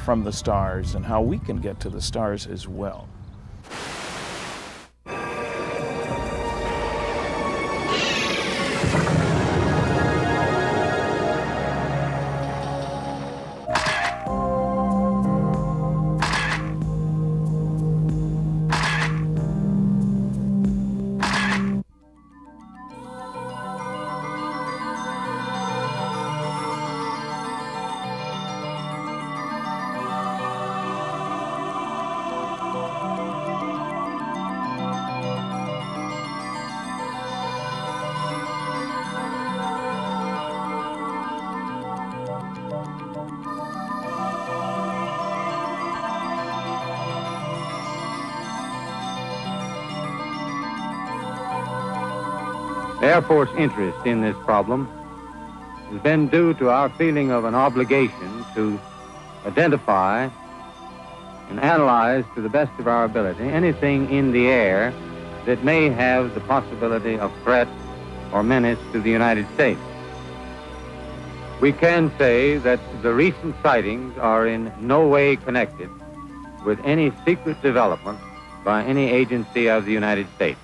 from the stars and how we can get to the stars as well. Air Force interest in this problem has been due to our feeling of an obligation to identify and analyze to the best of our ability anything in the air that may have the possibility of threat or menace to the United States. We can say that the recent sightings are in no way connected with any secret development by any agency of the United States.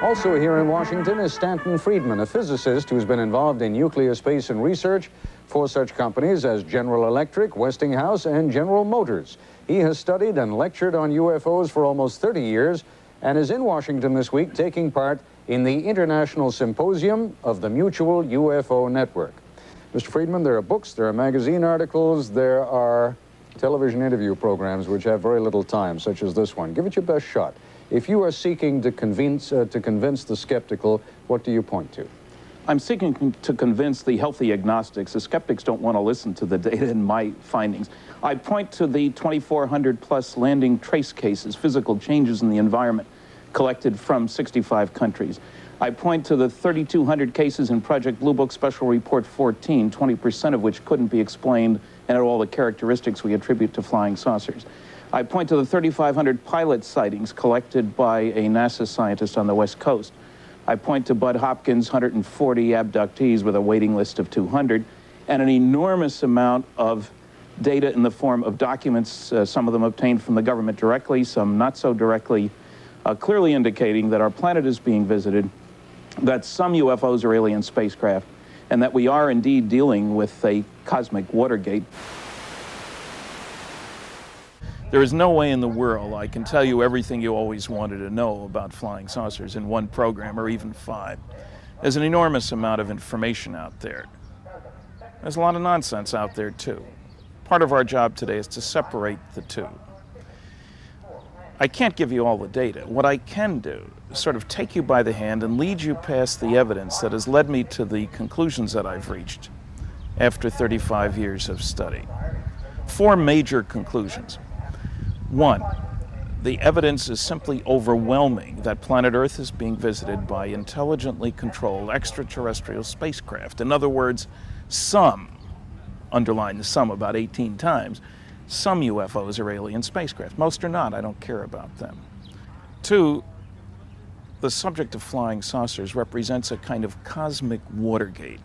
Also here in Washington is Stanton Friedman, a physicist who's been involved in nuclear space and research for such companies as General Electric, Westinghouse, and General Motors. He has studied and lectured on UFOs for almost 30 years and is in Washington this week taking part in the International Symposium of the Mutual UFO Network. Mr. Friedman, there are books, there are magazine articles, there are television interview programs which have very little time, such as this one. Give it your best shot. If you are seeking to convince the skeptical, what do you point to? I'm seeking to convince the healthy agnostics. The skeptics don't want to listen to the data and my findings. I point to the 2,400 plus landing trace cases, physical changes in the environment collected from 65 countries. I point to the 3,200 cases in Project Blue Book Special Report 14, 20% of which couldn't be explained and had all the characteristics we attribute to flying saucers. I point to the 3,500 pilot sightings collected by a NASA scientist on the West Coast. I point to Bud Hopkins' 140 abductees with a waiting list of 200, and an enormous amount of data in the form of documents, some of them obtained from the government directly, some not so directly, clearly indicating that our planet is being visited, that some UFOs are alien spacecraft, and that we are indeed dealing with a cosmic Watergate. There is no way in the world I can tell you everything you always wanted to know about flying saucers in one program or even 5. There's an enormous amount of information out there. There's a lot of nonsense out there too. Part of our job today is to separate the two. I can't give you all the data. What I can do is sort of take you by the hand and lead you past the evidence that has led me to the conclusions that I've reached after 35 years of study. 4 major conclusions. 1, the evidence is simply overwhelming that planet Earth is being visited by intelligently controlled extraterrestrial spacecraft. In other words, some, underline the some about 18 times, some UFOs are alien spacecraft. Most are not. I don't care about them. 2, the subject of flying saucers represents a kind of cosmic Watergate.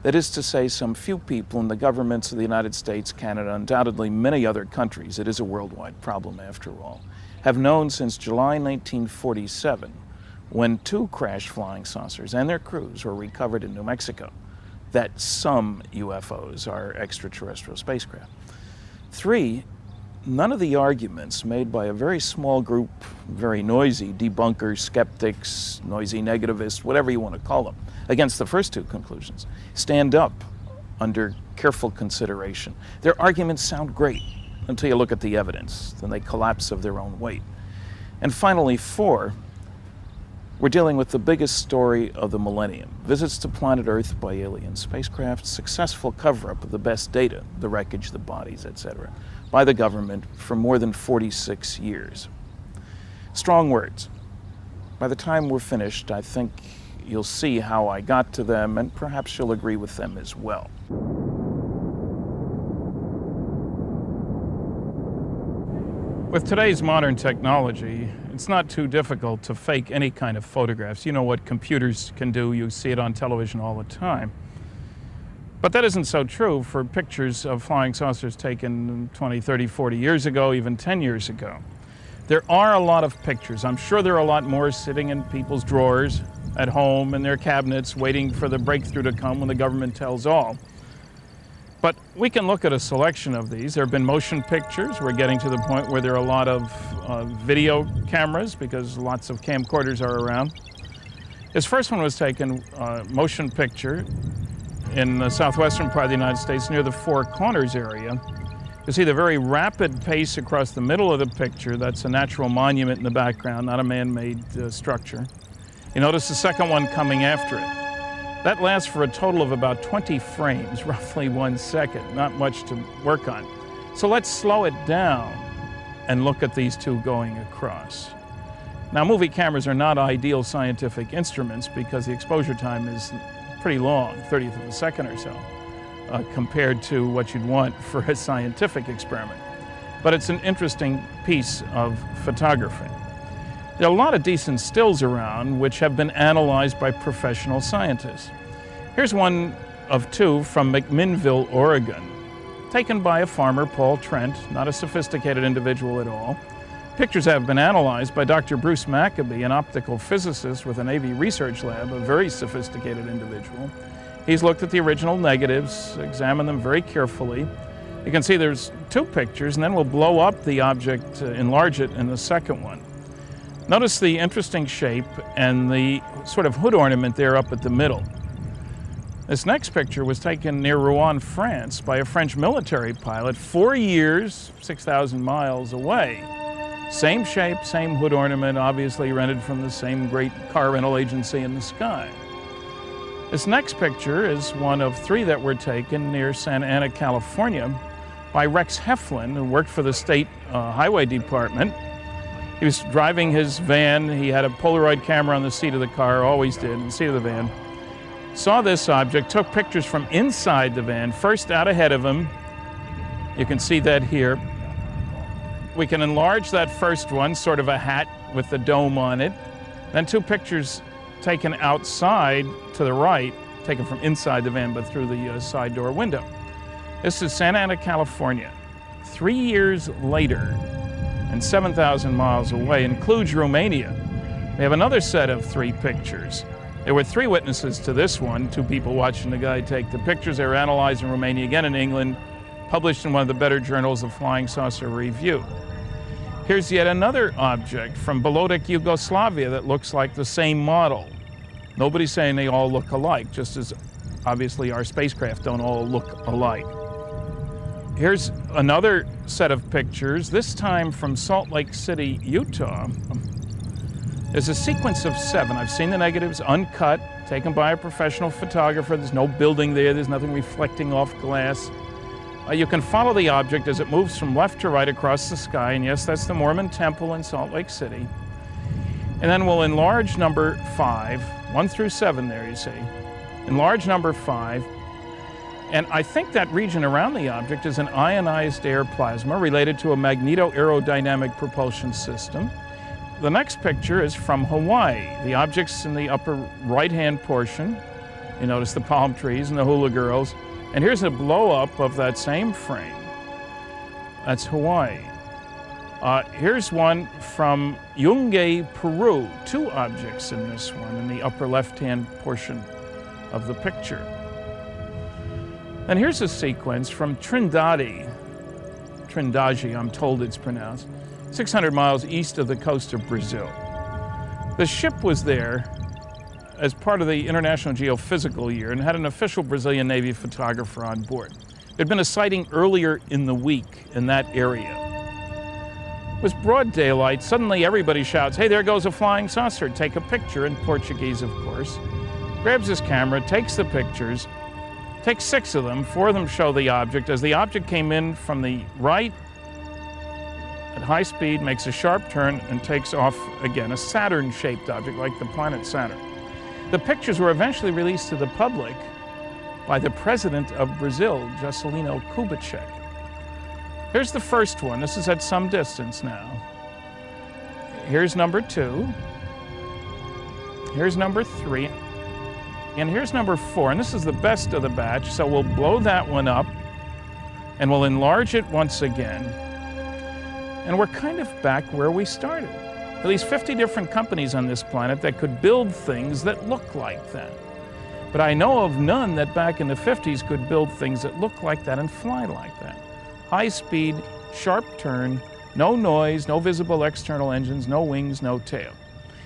That is to say, some few people in the governments of the United States, Canada, undoubtedly many other countries, it is a worldwide problem after all, have known since July 1947, when 2 crashed flying saucers and their crews were recovered in New Mexico, that some UFOs are extraterrestrial spacecraft. 3, none of the arguments made by a very small group, very noisy debunkers, skeptics, noisy negativists, whatever you want to call them, against the first 2 conclusions, stand up under careful consideration. Their arguments sound great until you look at the evidence, then they collapse of their own weight. And finally, 4, we're dealing with the biggest story of the millennium. Visits to planet Earth by alien spacecraft, successful cover-up of the best data, the wreckage, the bodies, etc., by the government for more than 46 years. Strong words. By the time we're finished, I think you'll see how I got to them, and perhaps you'll agree with them as well. With today's modern technology, it's not too difficult to fake any kind of photographs. You know what computers can do, you see it on television all the time. But that isn't so true for pictures of flying saucers taken 20, 30, 40 years ago, even 10 years ago. There are a lot of pictures. I'm sure there are a lot more sitting in people's drawers at home in their cabinets waiting for the breakthrough to come when the government tells all. But we can look at a selection of these. There have been motion pictures. We're getting to the point where there are a lot of video cameras because lots of camcorders are around. This first one was taken motion picture in the southwestern part of the United States near the Four Corners area. You see the very rapid pace across the middle of the picture. That's a natural monument in the background, not a man-made structure. You notice the second one coming after it. That lasts for a total of about 20 frames, roughly 1 second, not much to work on. So let's slow it down and look at these two going across. Now, movie cameras are not ideal scientific instruments because the exposure time is pretty long, 30th of a second or so, compared to what you'd want for a scientific experiment. But it's an interesting piece of photography. There are a lot of decent stills around which have been analyzed by professional scientists. Here's one of two from McMinnville, Oregon, taken by a farmer, Paul Trent, not a sophisticated individual at all. Pictures have been analyzed by Dr. Bruce Maccabee, an optical physicist with a Navy research lab, a very sophisticated individual. He's looked at the original negatives, examined them very carefully. You can see there's two pictures, and then we'll blow up the object, enlarge it in the second one. Notice the interesting shape and the sort of hood ornament there up at the middle. This next picture was taken near Rouen, France by a French military pilot 4 years, 6,000 miles away. Same shape, same hood ornament, obviously rented from the same great car rental agency in the sky. This next picture is one of three that were taken near Santa Ana, California by Rex Heflin, who worked for the state highway department. He was driving his van. He had a Polaroid camera on the seat of the car, always did, in the seat of the van. Saw this object, took pictures from inside the van, first out ahead of him. You can see that here. We can enlarge that first one, sort of a hat with the dome on it. Then two pictures taken outside to the right, taken from inside the van, but through the side door window. This is Santa Ana, California. 3 years later, and 7,000 miles away, in Cluj, Romania. We have another set of three pictures. There were three witnesses to this one, two people watching the guy take the pictures. They were analyzed in Romania, again in England, published in one of the better journals, the Flying Saucer Review. Here's yet another object from Bolodic, Yugoslavia that looks like the same model. Nobody's saying they all look alike, just as obviously our spacecraft don't all look alike. Here's another set of pictures, this time from Salt Lake City, Utah. There's a sequence of 7. I've seen the negatives uncut, taken by a professional photographer. There's no building there. There's nothing reflecting off glass. You can follow the object as it moves from left to right across the sky. And yes, that's the Mormon Temple in Salt Lake City. And then we'll enlarge number 5, 1 through 7 there, you see. Enlarge number 5. And I think that region around the object is an ionized air plasma related to a magneto-aerodynamic propulsion system. The next picture is from Hawaii. The object's in the upper right-hand portion. You notice the palm trees and the hula girls. And here's a blow-up of that same frame. That's Hawaii. Here's one from Yungay, Peru. 2 objects in this one in the upper left-hand portion of the picture. And here's a sequence from Trindade, I'm told it's pronounced, 600 miles east of the coast of Brazil. The ship was there as part of the International Geophysical Year and had an official Brazilian Navy photographer on board. There'd been a sighting earlier in the week in that area. It was broad daylight. Suddenly everybody shouts, "Hey, there goes a flying saucer." Take a picture, in Portuguese, of course. Grabs his camera, takes the pictures, takes 6 of them. 4 of them show the object. As the object came in from the right at high speed, makes a sharp turn and takes off again, a Saturn-shaped object like the planet Saturn. The pictures were eventually released to the public by the president of Brazil, Juscelino Kubitschek. Here's the first one. This is at some distance now. Here's number 2. Here's number 3. And here's number 4. And this is the best of the batch. So we'll blow that one up and we'll enlarge it once again. And we're kind of back where we started. At least 50 different companies on this planet that could build things that look like that. But I know of none that back in the 50s could build things that look like that and fly like that. High speed, sharp turn, no noise, no visible external engines, no wings, no tail.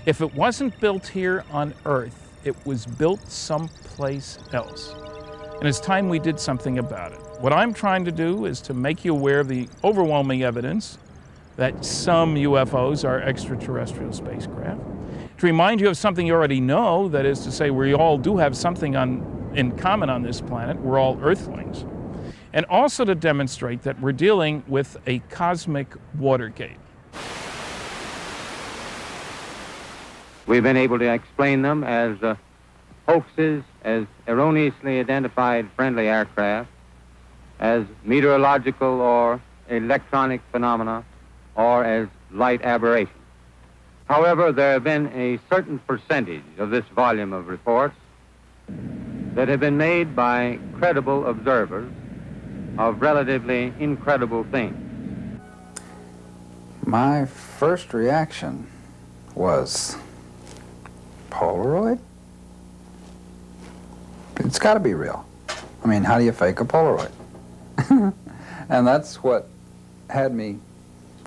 If it wasn't built here on Earth, it was built someplace else. And it's time we did something about it. What I'm trying to do is to make you aware of the overwhelming evidence that some UFOs are extraterrestrial spacecraft. To remind you of something you already know, that is to say we all do have something in common on this planet. We're all Earthlings. And also to demonstrate that we're dealing with a cosmic Watergate. We've been able to explain them as hoaxes, as erroneously identified friendly aircraft, as meteorological or electronic phenomena, or as light aberrations. However, there have been a certain percentage of this volume of reports that have been made by credible observers of relatively incredible things. My first reaction was, Polaroid? It's got to be real. I mean, how do you fake a Polaroid? And that's what had me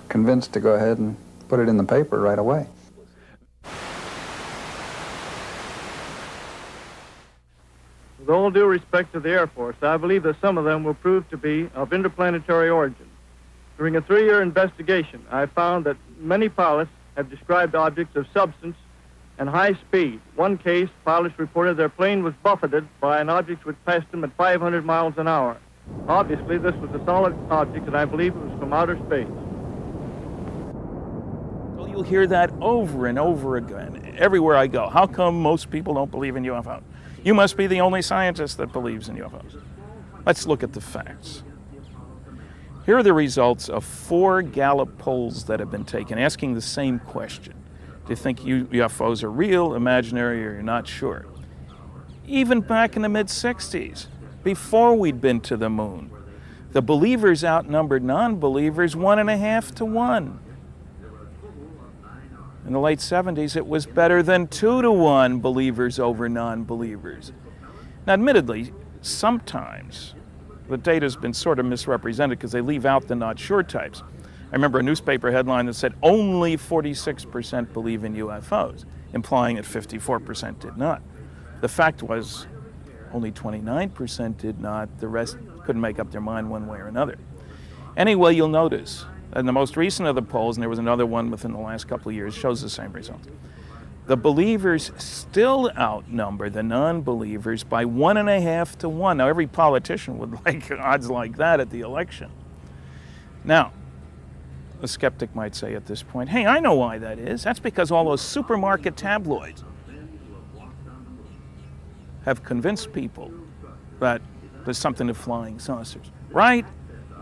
convinced to go ahead and put it in the paper right away. With all due respect to the Air Force, I believe that some of them will prove to be of interplanetary origin. During a 3-year investigation, I found that many pilots have described objects of substance and high speed. One case, pilots reported their plane was buffeted by an object which passed them at 500 miles an hour. Obviously, this was a solid object, and I believe it was from outer space. Well, you'll hear that over and over again, everywhere I go. How come most people don't believe in UFOs? You must be the only scientist that believes in UFOs. Let's look at the facts. Here are the results of 4 Gallup polls that have been taken, asking the same question. Do you think UFOs are real, imaginary, or you're not sure? Even back in the mid-60s, before we'd been to the moon, the believers outnumbered non-believers 1.5 to 1. In the late 70s, it was better than 2 to 1 believers over non-believers. Now, admittedly, sometimes the data's been sort of misrepresented because they leave out the not sure types. I remember a newspaper headline that said only 46% believe in UFOs, implying that 54% did not. The fact was only 29% did not. The rest couldn't make up their mind one way or another. Anyway, you'll notice in the most recent of the polls, and there was another one within the last couple of years, shows the same results. The believers still outnumber the non-believers by 1.5 to 1. Now, every politician would like odds like that at the election. Now, a skeptic might say at this point, hey, I know why that is. That's because all those supermarket tabloids have convinced people that there's something to flying saucers. Right?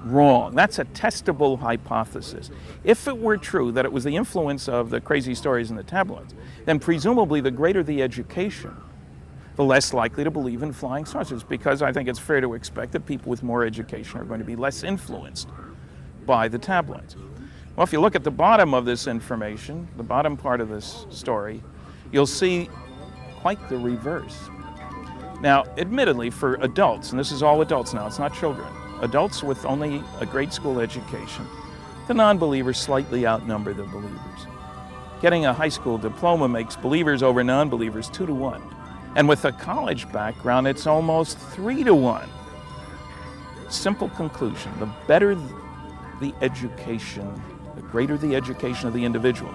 Wrong. That's a testable hypothesis. If it were true that it was the influence of the crazy stories in the tabloids, then presumably the greater the education, the less likely to believe in flying saucers, because I think it's fair to expect that people with more education are going to be less influenced by the tabloids. Well, if you look at the bottom of this information, the bottom part of this story, you'll see quite the reverse. Now, admittedly, for adults, and this is all adults now, it's not children, adults with only a grade school education, the non-believers slightly outnumber the believers. Getting a high school diploma makes believers over non-believers 2 to 1. And with a college background, it's almost 3 to 1. Simple conclusion, the better the education, the greater the education of the individual,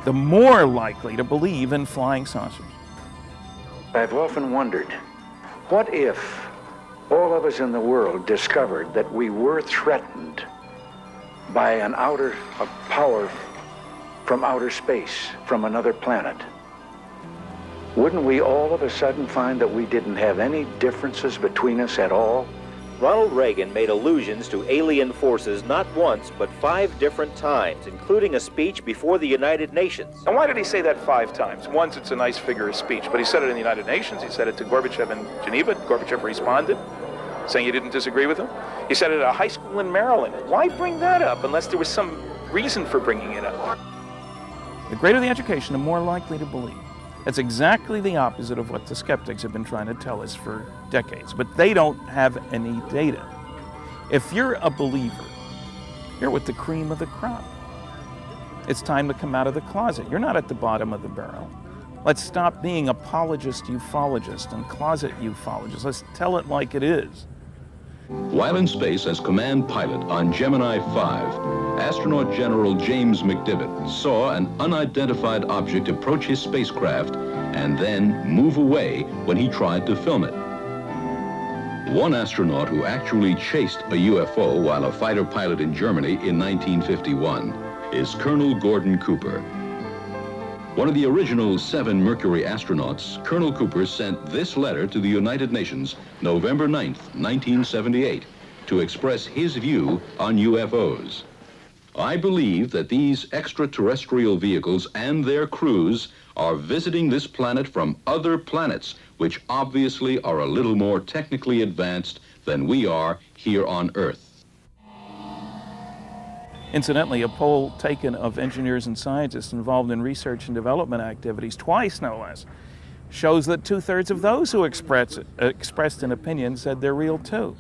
the more likely to believe in flying saucers. I've often wondered, what if all of us in the world discovered that we were threatened by a power from outer space, from another planet? Wouldn't we all of a sudden find that we didn't have any differences between us at all? Ronald Reagan made allusions to alien forces not once, but 5 different times, including a speech before the United Nations. And why did he say that 5 times? Once, it's a nice figure of speech, but he said it in the United Nations. He said it to Gorbachev in Geneva. Gorbachev responded, saying he didn't disagree with him. He said it at a high school in Maryland. Why bring that up unless there was some reason for bringing it up? The greater the education, the more likely to believe. That's exactly the opposite of what the skeptics have been trying to tell us for decades, but they don't have any data. If you're a believer, you're with the cream of the crop. It's time to come out of the closet. You're not at the bottom of the barrel. Let's stop being apologist ufologist and closet ufologists. Let's tell it like it is. While in space as command pilot on Gemini 5, astronaut General James McDivitt saw an unidentified object approach his spacecraft and then move away when he tried to film it. One astronaut who actually chased a UFO while a fighter pilot in Germany in 1951 is Colonel Gordon Cooper. One of the original 7 Mercury astronauts, Colonel Cooper sent this letter to the United Nations November 9th, 1978, to express his view on UFOs. I believe that these extraterrestrial vehicles and their crews are visiting this planet from other planets, which obviously are a little more technically advanced than we are here on Earth. Incidentally, a poll taken of engineers and scientists involved in research and development activities, twice no less, shows that 2/3 of those who expressed an opinion said they're real too.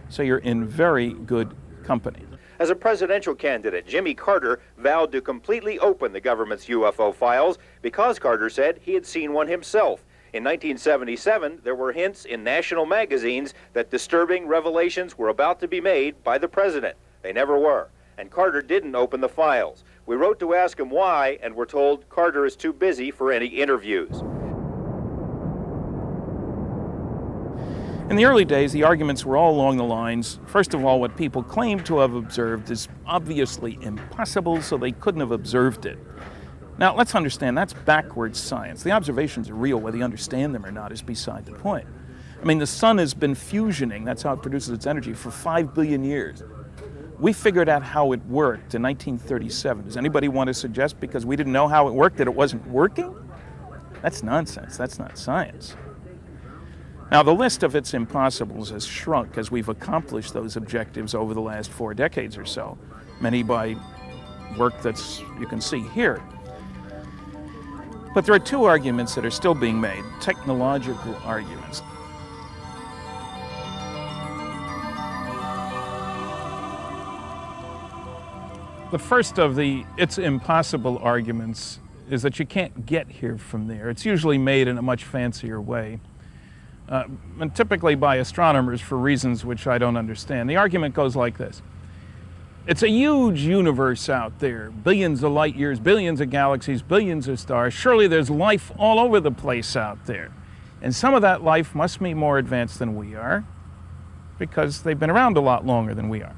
So you're in very good company. As a presidential candidate, Jimmy Carter vowed to completely open the government's UFO files because Carter said he had seen one himself. In 1977, there were hints in national magazines that disturbing revelations were about to be made by the president. They never were. And Carter didn't open the files. We wrote to ask him why, and were told Carter is too busy for any interviews. In the early days, the arguments were all along the lines, first of all, what people claim to have observed is obviously impossible, so they couldn't have observed it. Now, let's understand, that's backwards science. The observations are real, whether you understand them or not is beside the point. I mean, the sun has been fusioning, that's how it produces its energy, for 5 billion years. We figured out how it worked in 1937. Does anybody want to suggest because we didn't know how it worked that it wasn't working? That's nonsense. That's not science. Now, the list of its impossibles has shrunk as we've accomplished those objectives over the last 4 decades or so, many by work that's you can see here. But there are 2 arguments that are still being made, technological arguments. The first of the it's impossible arguments is that you can't get here from there. It's usually made in a much fancier way, and typically by astronomers for reasons which I don't understand. The argument goes like this. It's a huge universe out there, billions of light years, billions of galaxies, billions of stars. Surely there's life all over the place out there. And some of that life must be more advanced than we are because they've been around a lot longer than we are.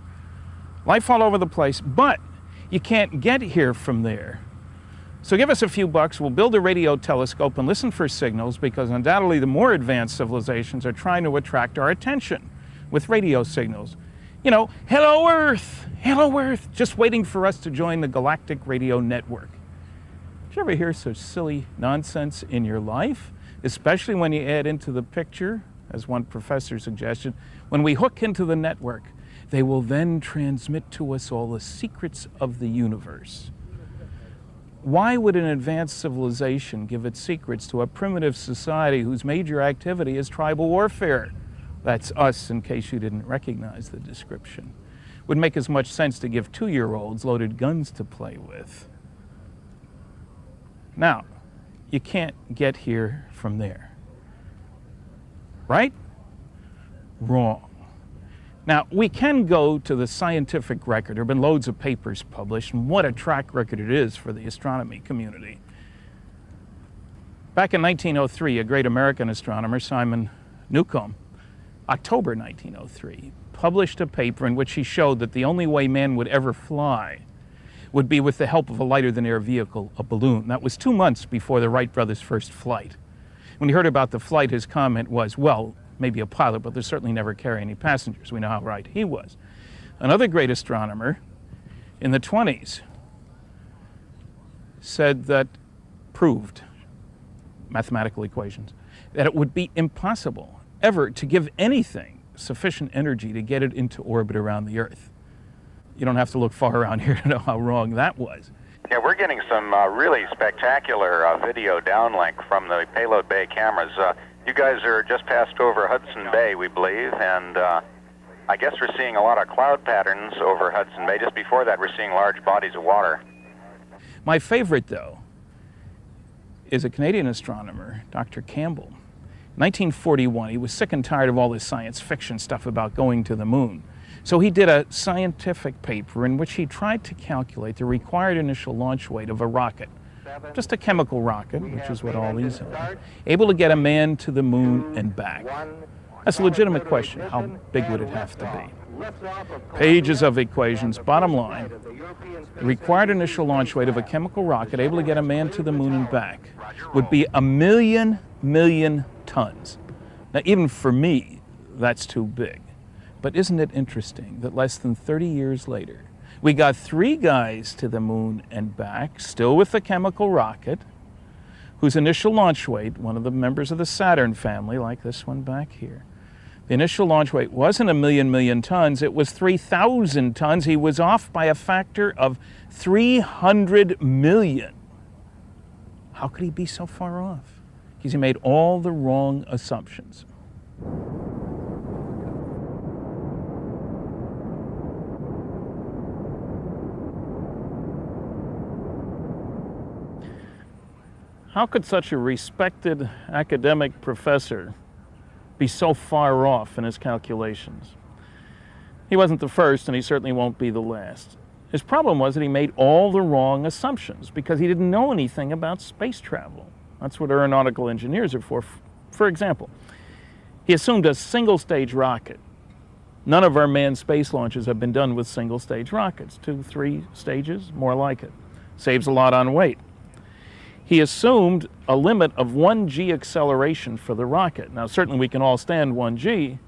Life all over the place, but you can't get here from there. So give us a few bucks, we'll build a radio telescope and listen for signals because undoubtedly the more advanced civilizations are trying to attract our attention with radio signals. You know, hello Earth, just waiting for us to join the galactic radio network. Did you ever hear such silly nonsense in your life? Especially when you add into the picture, as one professor suggested, when we hook into the network, they will then transmit to us all the secrets of the universe. Why would an advanced civilization give its secrets to a primitive society whose major activity is tribal warfare? That's us, in case you didn't recognize the description. Would make as much sense to give 2-year-olds loaded guns to play with. Now, you can't get here from there. Right? Wrong. Now, we can go to the scientific record. There have been loads of papers published, and what a track record it is for the astronomy community. Back in 1903, a great American astronomer, Simon Newcomb, October 1903, published a paper in which he showed that the only way man would ever fly would be with the help of a lighter-than-air vehicle, a balloon. That was 2 months before the Wright brothers' first flight. When he heard about the flight, his comment was, well, maybe a pilot, but they certainly never carry any passengers. We know how right he was. Another great astronomer in the 20s said that, proved, mathematical equations, that it would be impossible ever to give anything sufficient energy to get it into orbit around the Earth. You don't have to look far around here to know how wrong that was. Yeah, we're getting some really spectacular video downlink from the payload bay cameras. You guys are just passed over Hudson Bay, we believe, and I guess we're seeing a lot of cloud patterns over Hudson Bay. Just before that, we're seeing large bodies of water. My favorite, though, is a Canadian astronomer, Dr. Campbell. In 1941, he was sick and tired of all this science fiction stuff about going to the moon. So he did a scientific paper in which he tried to calculate the required initial launch weight of a rocket, just a chemical rocket, which is what all these are, able to get a man to the moon and back. That's a legitimate question. How big would it have to be? Pages of equations. Bottom line, the required initial launch weight of a chemical rocket able to get a man to the moon and back would be 1 million tons. Now, even for me, that's too big. But isn't it interesting that less than 30 years later, we got 3 guys to the moon and back, still with the chemical rocket, whose initial launch weight, one of the members of the Saturn family, like this one back here, the initial launch weight wasn't 1 million tons, it was 3,000 tons. He was off by a factor of 300 million. How could he be so far off? Because he made all the wrong assumptions. How could such a respected academic professor be so far off in his calculations? He wasn't the first, and he certainly won't be the last. His problem was that he made all the wrong assumptions because he didn't know anything about space travel. That's what aeronautical engineers are for. For example, he assumed a single-stage rocket. None of our manned space launches have been done with single-stage rockets. 2, 3 stages, more like it. Saves a lot on weight. He assumed a limit of 1g acceleration for the rocket. Now, certainly we can all stand 1g,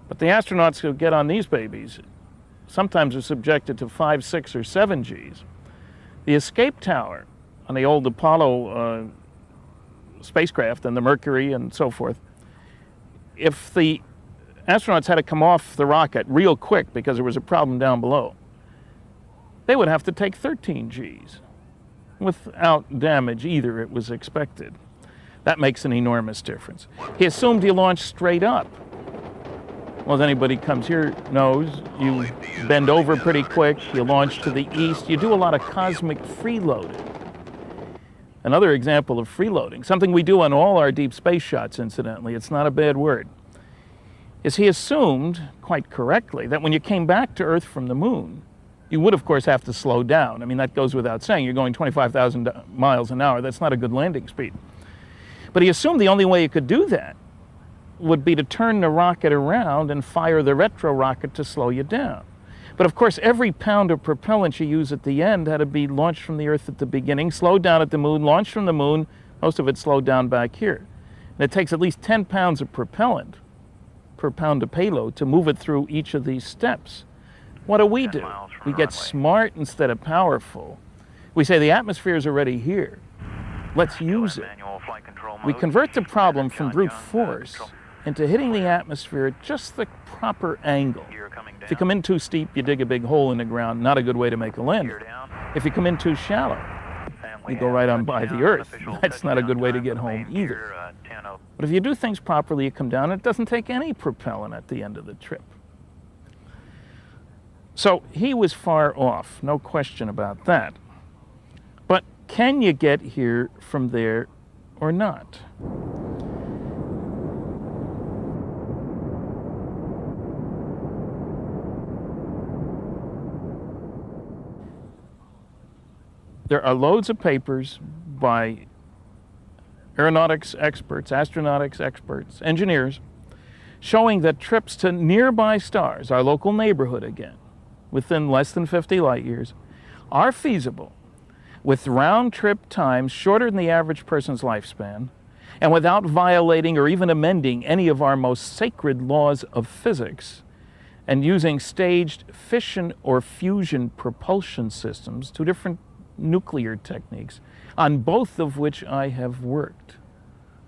but the astronauts who get on these babies sometimes are subjected to 5, 6, or 7 Gs. The escape tower on the old Apollo spacecraft and the Mercury and so forth, if the astronauts had to come off the rocket real quick because there was a problem down below, they would have to take 13 Gs. Without damage either, it was expected. That makes an enormous difference. He assumed you launch straight up. Well, as anybody comes here knows, you bend over pretty quick, you launch to the east, you do a lot of cosmic freeloading. Another example of freeloading, something we do on all our deep space shots, incidentally, it's not a bad word, is he assumed, quite correctly, that when you came back to Earth from the moon, you would, of course, have to slow down. I mean, that goes without saying. You're going 25,000 miles an hour. That's not a good landing speed. But he assumed the only way you could do that would be to turn the rocket around and fire the retro rocket to slow you down. But, of course, every pound of propellant you use at the end had to be launched from the Earth at the beginning, slowed down at the moon, launched from the moon, most of it slowed down back here. And it takes at least 10 pounds of propellant per pound of payload to move it through each of these steps. What do? We get smart instead of powerful. We say the atmosphere is already here. Let's use it. We convert the problem from brute force into hitting the atmosphere at just the proper angle. If you come in too steep, you dig a big hole in the ground. Not a good way to make a landing. If you come in too shallow, you go right on by the Earth. That's not a good way to get home either. But if you do things properly, you come down, and it doesn't take any propellant at the end of the trip. So he was far off, no question about that. But can you get here from there or not? There are loads of papers by aeronautics experts, astronautics experts, engineers, showing that trips to nearby stars, our local neighborhood again, within less than 50 light years, are feasible with round-trip times shorter than the average person's lifespan and without violating or even amending any of our most sacred laws of physics, and using staged fission or fusion propulsion systems, two different nuclear techniques, on both of which I have worked.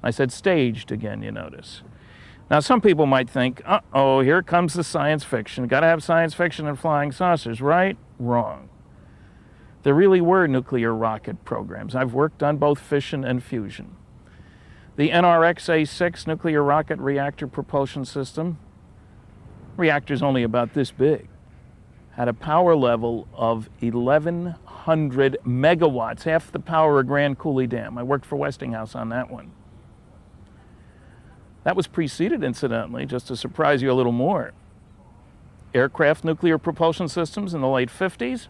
I said staged again, you notice. Now, some people might think, uh-oh, here comes the science fiction. Got to have science fiction and flying saucers, right? Wrong. There really were nuclear rocket programs. I've worked on both fission and fusion. The NRX-A6 nuclear rocket reactor propulsion system, reactor's only about this big, had a power level of 1,100 megawatts, half the power of Grand Coulee Dam. I worked for Westinghouse on that one. That was preceded, incidentally, just to surprise you a little more, aircraft nuclear propulsion systems in the late 50s.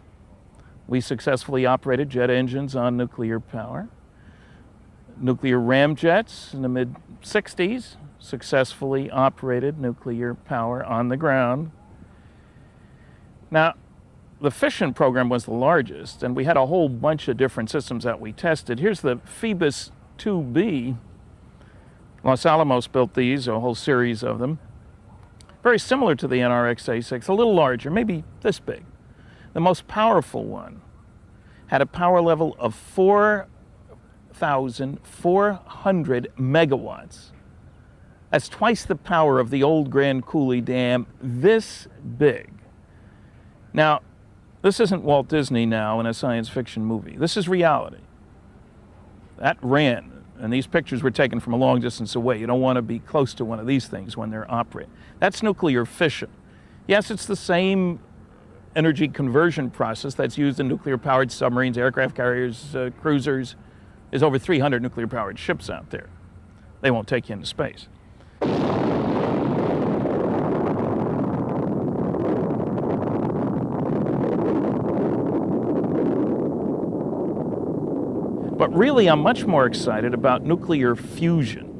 We successfully operated jet engines on nuclear power. Nuclear ramjets in the mid-60s successfully operated nuclear power on the ground. Now, the fission program was the largest, and we had a whole bunch of different systems that we tested. Here's the Phoebus 2B. Los Alamos built these, a whole series of them. Very similar to the NRX-A6, a little larger, maybe this big. The most powerful one had a power level of 4,400 megawatts. That's twice the power of the old Grand Coulee Dam, this big. Now, this isn't Walt Disney now in a science fiction movie. This is reality. That ran, and these pictures were taken from a long distance away. You don't want to be close to one of these things when they're operating. That's nuclear fission. Yes, it's the same energy conversion process that's used in nuclear-powered submarines, aircraft carriers, cruisers. There's over 300 nuclear-powered ships out there. They won't take you into space. But really, I'm much more excited about nuclear fusion.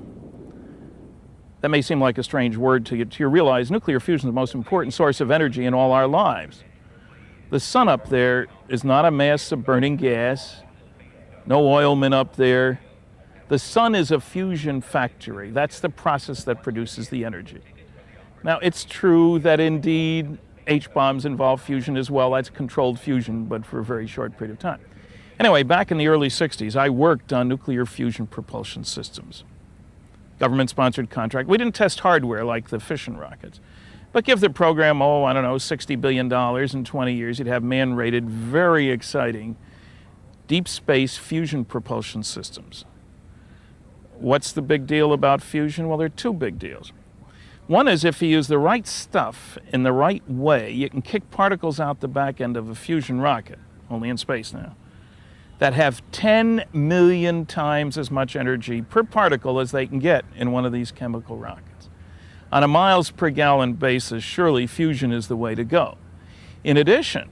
That may seem like a strange word to you. You realize nuclear fusion is the most important source of energy in all our lives. The sun up there is not a mass of burning gas, no oilmen up there. The sun is a fusion factory. That's the process that produces the energy. Now, it's true that indeed H-bombs involve fusion as well. That's controlled fusion, but for a very short period of time. Anyway, back in the early 60s, I worked on nuclear fusion propulsion systems. Government-sponsored contract. We didn't test hardware like the fission rockets, but give the program, $60 billion in 20 years, you'd have man-rated, very exciting deep space fusion propulsion systems. What's the big deal about fusion? Well, there are two big deals. One is if you use the right stuff in the right way, you can kick particles out the back end of a fusion rocket, only in space now, that have 10 million times as much energy per particle as they can get in one of these chemical rockets. On a miles per gallon basis, surely fusion is the way to go. In addition,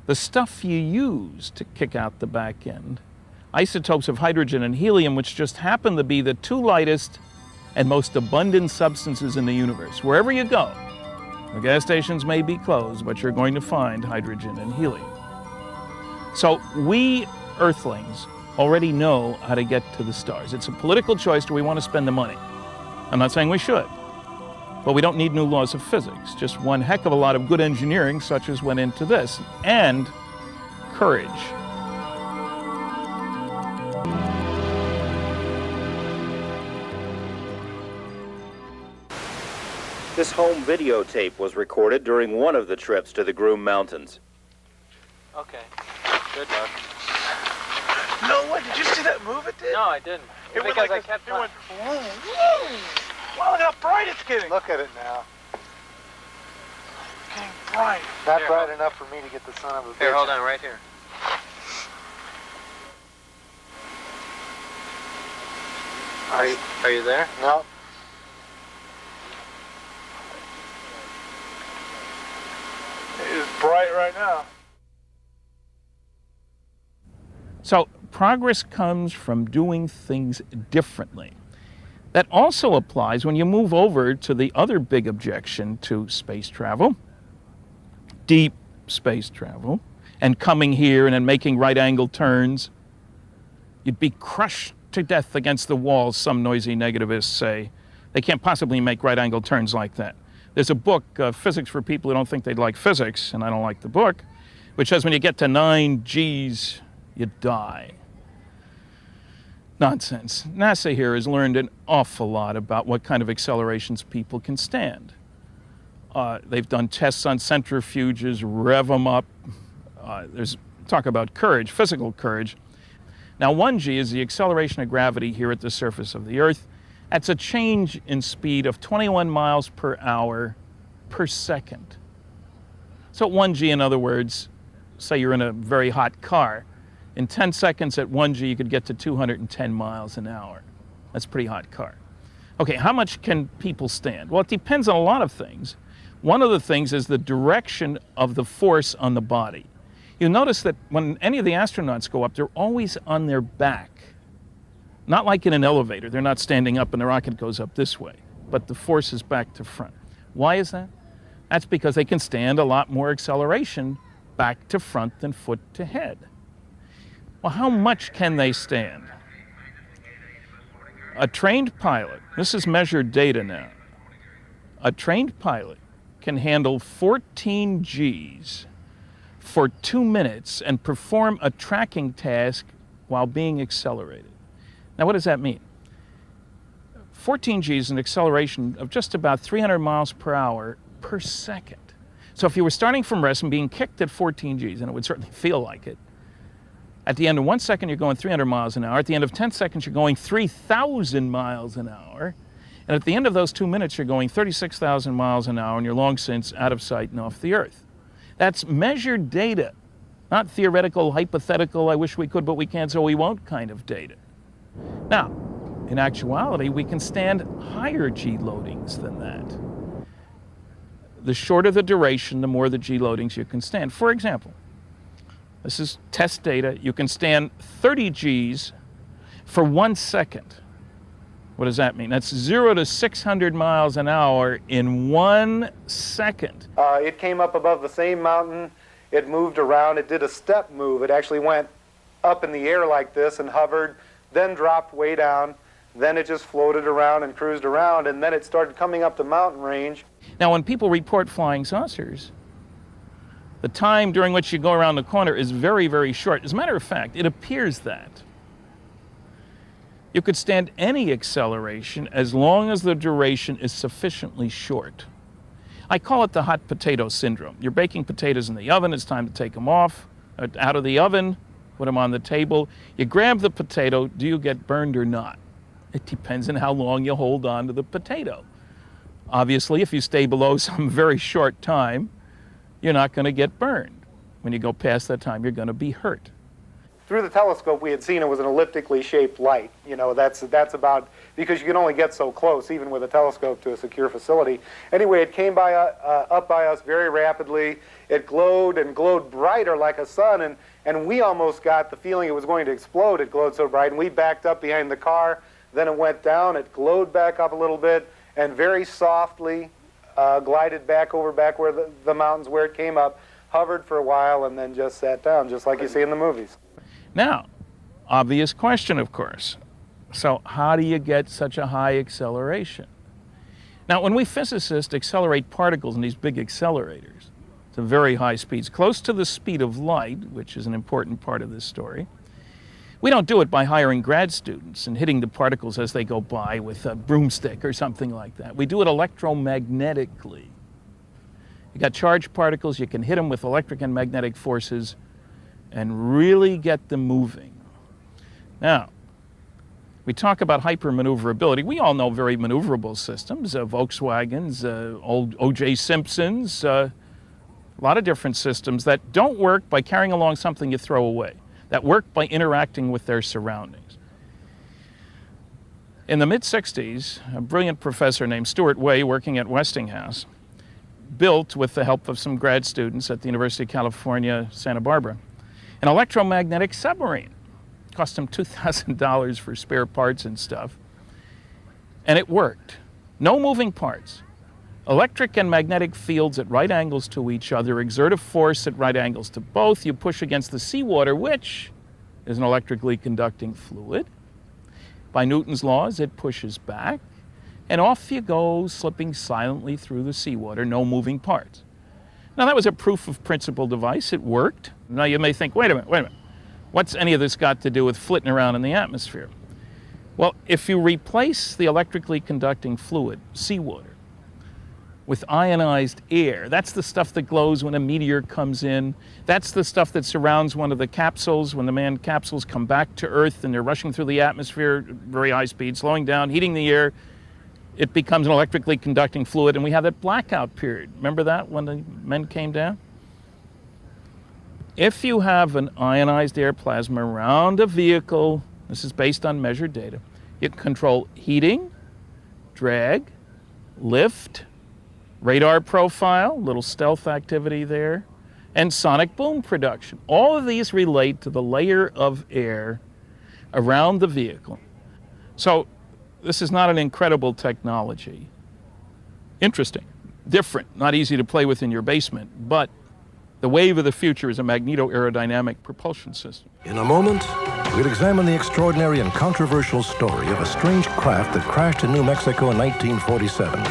the stuff you use to kick out the back end, isotopes of hydrogen and helium, which just happen to be the two lightest and most abundant substances in the universe. Wherever you go, the gas stations may be closed, but you're going to find hydrogen and helium. So we Earthlings already know how to get to the stars. It's a political choice. Do we want to spend the money? I'm not saying we should, but we don't need new laws of physics. Just one heck of a lot of good engineering, such as went into this, and courage. This home videotape was recorded during one of the trips to the Groom Mountains. Okay, good luck. No way, did you see that move it did? No, I didn't. It went like this, it went, woo, woo. Wow, look how bright it's getting. Look at it now. It's getting bright. Not bright enough for me to get the son of a bitch. Here, hold on, right here. Are you there? No. It is bright right now. So progress comes from doing things differently. That also applies when you move over to the other big objection to space travel, deep space travel, and coming here and then making right-angle turns. You'd be crushed to death against the wall, some noisy negativists say. They can't possibly make right-angle turns like that. There's a book, Physics for People Who Don't Think They'd Like Physics, and I don't like the book, which says when you get to 9 Gs, you die. Nonsense. NASA here has learned an awful lot about what kind of accelerations people can stand. They've done tests on centrifuges, rev them up. There's talk about courage, physical courage. Now 1 G is the acceleration of gravity here at the surface of the Earth. That's a change in speed of 21 miles per hour per second. So at 1 G, in other words, say you're in a very hot car. In 10 seconds at 1 G, you could get to 210 miles an hour. That's a pretty hot car. Okay, how much can people stand? Well, it depends on a lot of things. One of the things is the direction of the force on the body. You'll notice that when any of the astronauts go up, they're always on their back. Not like in an elevator. They're not standing up and the rocket goes up this way, but the force is back to front. Why is that? That's because they can stand a lot more acceleration back to front than foot to head. Well, how much can they stand? A trained pilot, this is measured data now, a trained pilot can handle 14 Gs for 2 minutes and perform a tracking task while being accelerated. Now, what does that mean? 14 Gs is an acceleration of just about 300 miles per hour per second. So if you were starting from rest and being kicked at 14 Gs, and it would certainly feel like it, at the end of 1 second, you're going 300 miles an hour. At the end of 10 seconds, you're going 3,000 miles an hour. And at the end of those 2 minutes, you're going 36,000 miles an hour, and you're long since out of sight and off the Earth. That's measured data, not theoretical, hypothetical, I wish we could, but we can't, so we won't kind of data. Now, in actuality, we can stand higher G loadings than that. The shorter the duration, the more the G loadings you can stand. For example, this is test data. You can stand 30 Gs for 1 second. What does that mean? That's 0 to 600 miles an hour in 1 second. It came up above the same mountain. It moved around. It did a step move. It actually went up in the air like this and hovered, then dropped way down. Then it just floated around and cruised around, and then it started coming up the mountain range. Now, when people report flying saucers, the time during which you go around the corner is very, very short. As a matter of fact, it appears that you could stand any acceleration as long as the duration is sufficiently short. I call it the hot potato syndrome. You're baking potatoes in the oven, it's time to take them off, out of the oven, put them on the table. You grab the potato, do you get burned or not? It depends on how long you hold on to the potato. Obviously, if you stay below some very short time, you're not going to get burned. When you go past that time, you're going to be hurt. Through the telescope, we had seen it was an elliptically shaped light. You know, that's about, because you can only get so close, even with a telescope, to a secure facility. Anyway, it came by up by us very rapidly. It glowed and glowed brighter like a sun, and we almost got the feeling it was going to explode. It glowed so bright, and we backed up behind the car. Then it went down. It glowed back up a little bit, and very softly glided back over back where the mountains where it came up, hovered for a while, and then just sat down, just like you see in the movies. Now, obvious question, of course. So how do you get such a high acceleration? Now, when we physicists accelerate particles in these big accelerators to very high speeds, close to the speed of light, which is an important part of this story, we don't do it by hiring grad students and hitting the particles as they go by with a broomstick or something like that. We do it electromagnetically. You got charged particles, you can hit them with electric and magnetic forces and really get them moving. Now, we talk about hypermaneuverability. We all know very maneuverable systems, Volkswagens, old O.J. Simpsons, a lot of different systems that don't work by carrying along something you throw away, that work by interacting with their surroundings. In the mid-60s, a brilliant professor named Stuart Way, working at Westinghouse, built, with the help of some grad students at the University of California, Santa Barbara, an electromagnetic submarine. Cost him $2,000 for spare parts and stuff. And it worked. No moving parts. Electric and magnetic fields at right angles to each other exert a force at right angles to both. You push against the seawater, which is an electrically conducting fluid. By Newton's laws, it pushes back, and off you go, slipping silently through the seawater, no moving parts. Now, that was a proof of principle device. It worked. Now, you may think, wait a minute. What's any of this got to do with flitting around in the atmosphere? Well, if you replace the electrically conducting fluid, seawater, with ionized air, that's the stuff that glows when a meteor comes in. That's the stuff that surrounds one of the capsules when the manned capsules come back to Earth and they're rushing through the atmosphere, very high speed, slowing down, heating the air. It becomes an electrically conducting fluid, and we have that blackout period. Remember that when the men came down? If you have an ionized air plasma around a vehicle, this is based on measured data, you can control heating, drag, lift, radar profile, little stealth activity there, and sonic boom production. All of these relate to the layer of air around the vehicle. So this is not an incredible technology. Interesting, different, not easy to play with in your basement, but the wave of the future is a magneto-aerodynamic propulsion system. In a moment, we'll examine the extraordinary and controversial story of a strange craft that crashed in New Mexico in 1947.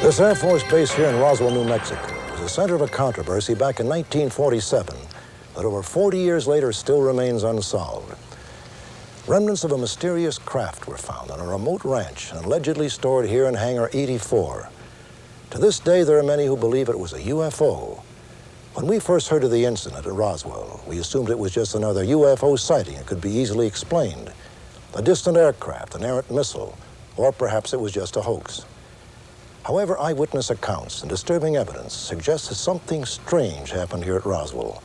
This Air Force base here in Roswell, New Mexico, was the center of a controversy back in 1947 that over 40 years later still remains unsolved. Remnants of a mysterious craft were found on a remote ranch and allegedly stored here in Hangar 84. To this day, there are many who believe it was a UFO. When we first heard of the incident at Roswell, we assumed it was just another UFO sighting that could be easily explained. A distant aircraft, an errant missile, or perhaps it was just a hoax. However, eyewitness accounts and disturbing evidence suggest that something strange happened here at Roswell.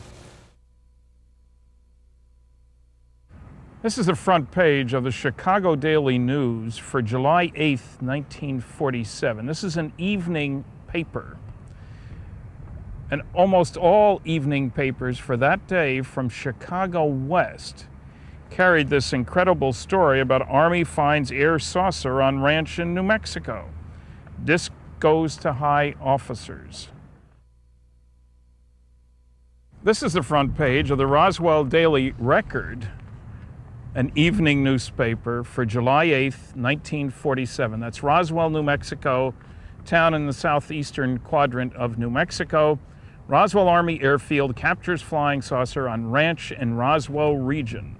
This is the front page of the Chicago Daily News for July 8th, 1947. This is an evening paper. And almost all evening papers for that day from Chicago West carried this incredible story about Army finds air saucer on ranch in New Mexico. Disc goes to high officers. This is the front page of the Roswell Daily Record, an evening newspaper for July 8th, 1947. That's Roswell, New Mexico, town in the southeastern quadrant of New Mexico. Roswell Army Airfield captures flying saucer on ranch in Roswell region.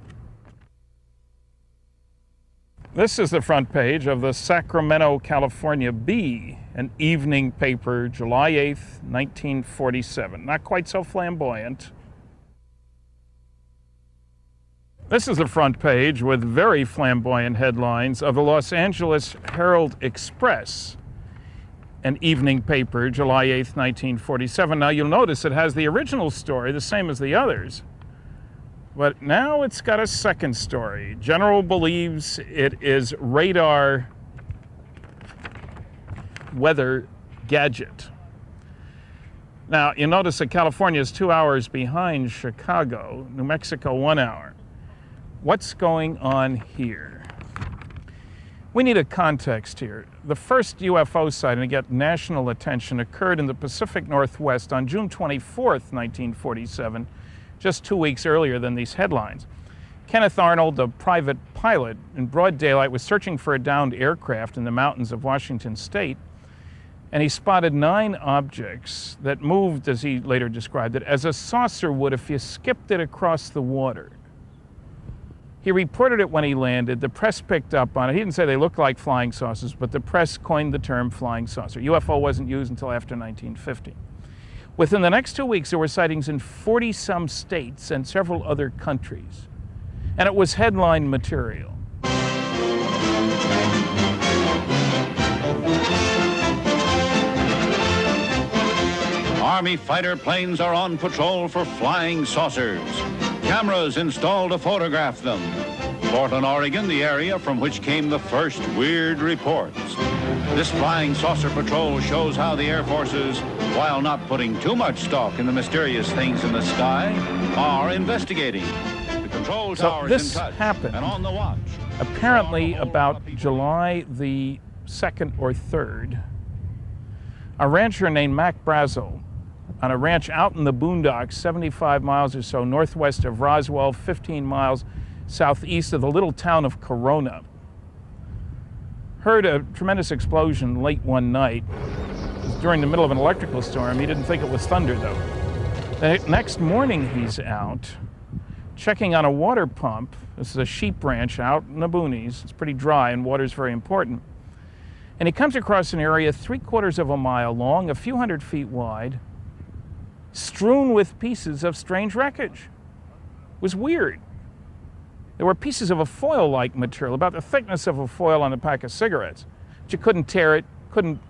This is the front page of the Sacramento, California Bee, an evening paper, July 8th, 1947. Not quite so flamboyant. This is the front page with very flamboyant headlines of the Los Angeles Herald Express, an evening paper, July 8th, 1947. Now you'll notice it has the original story, the same as the others. But now it's got a second story. General believes it is radar weather gadget. Now, you notice that California is 2 hours behind Chicago, New Mexico 1 hour. What's going on here? We need a context here. The first UFO sighting to get national attention occurred in the Pacific Northwest on June 24th, 1947, just 2 weeks earlier than these headlines. Kenneth Arnold, a private pilot, in broad daylight was searching for a downed aircraft in the mountains of Washington State, and he spotted 9 objects that moved, as he later described it, as a saucer would if you skipped it across the water. He reported it when he landed. The press picked up on it. He didn't say they looked like flying saucers, but the press coined the term flying saucer. UFO wasn't used until after 1950. Within the next 2 weeks, there were sightings in 40-some states and several other countries. And it was headline material. Army fighter planes are on patrol for flying saucers. Cameras installed to photograph them. Portland, Oregon, the area from which came the first weird reports. This flying saucer patrol shows how the Air Forces, while not putting too much stock in the mysterious things in the sky, are investigating. The control tower is in touch happened and on the watch. apparently about July the 2nd or 3rd. A rancher named Mac Brazel, on a ranch out in the boondocks, 75 miles or so northwest of Roswell, 15 miles southeast of the little town of Corona, heard a tremendous explosion late one night. It was during the middle of an electrical storm. He didn't think it was thunder, though. The next morning, he's out checking on a water pump. This is a sheep ranch out in the boonies. It's pretty dry, and water's very important. And he comes across an area 3/4 of a mile long, a few hundred feet wide, strewn with pieces of strange wreckage. It was weird. There were pieces of a foil-like material, about the thickness of a foil on a pack of cigarettes. But you couldn't tear it, couldn't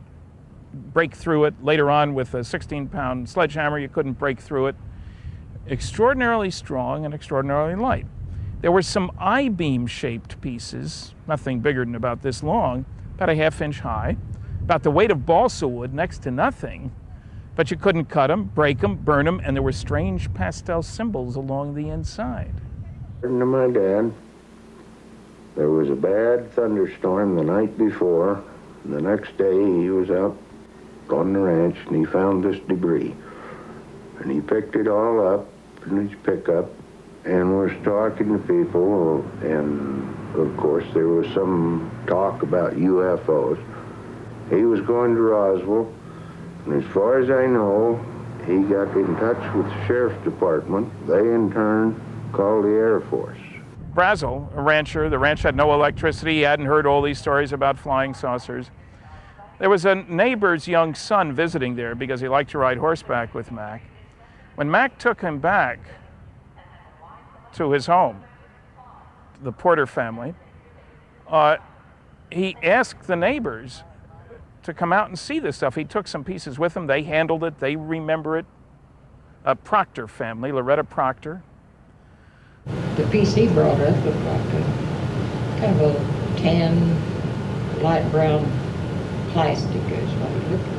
break through it. Later on, with a 16-pound sledgehammer, you couldn't break through it. Extraordinarily strong and extraordinarily light. There were some I-beam-shaped pieces, nothing bigger than about this long, about a half-inch high, about the weight of balsa wood, next to nothing. But you couldn't cut them, break them, burn them, and there were strange pastel symbols along the inside. According to my dad, there was a bad thunderstorm the night before. The next day he was out on the ranch and he found this debris. And he picked it all up in his pickup and was talking to people, and of course there was some talk about UFOs. He was going to Roswell, and as far as I know, he got in touch with the sheriff's department. They in turn called the Air Force. Brazel, a rancher, the ranch had no electricity. He hadn't heard all these stories about flying saucers. There was a neighbor's young son visiting there because he liked to ride horseback with Mac. When Mac took him back to his home, the Porter family, he asked the neighbors to come out and see this stuff. He took some pieces with him. They handled it. They remember it. A Proctor family, Loretta Proctor. The piece he brought us looked like kind of a tan, light brown plastic is what it looked like.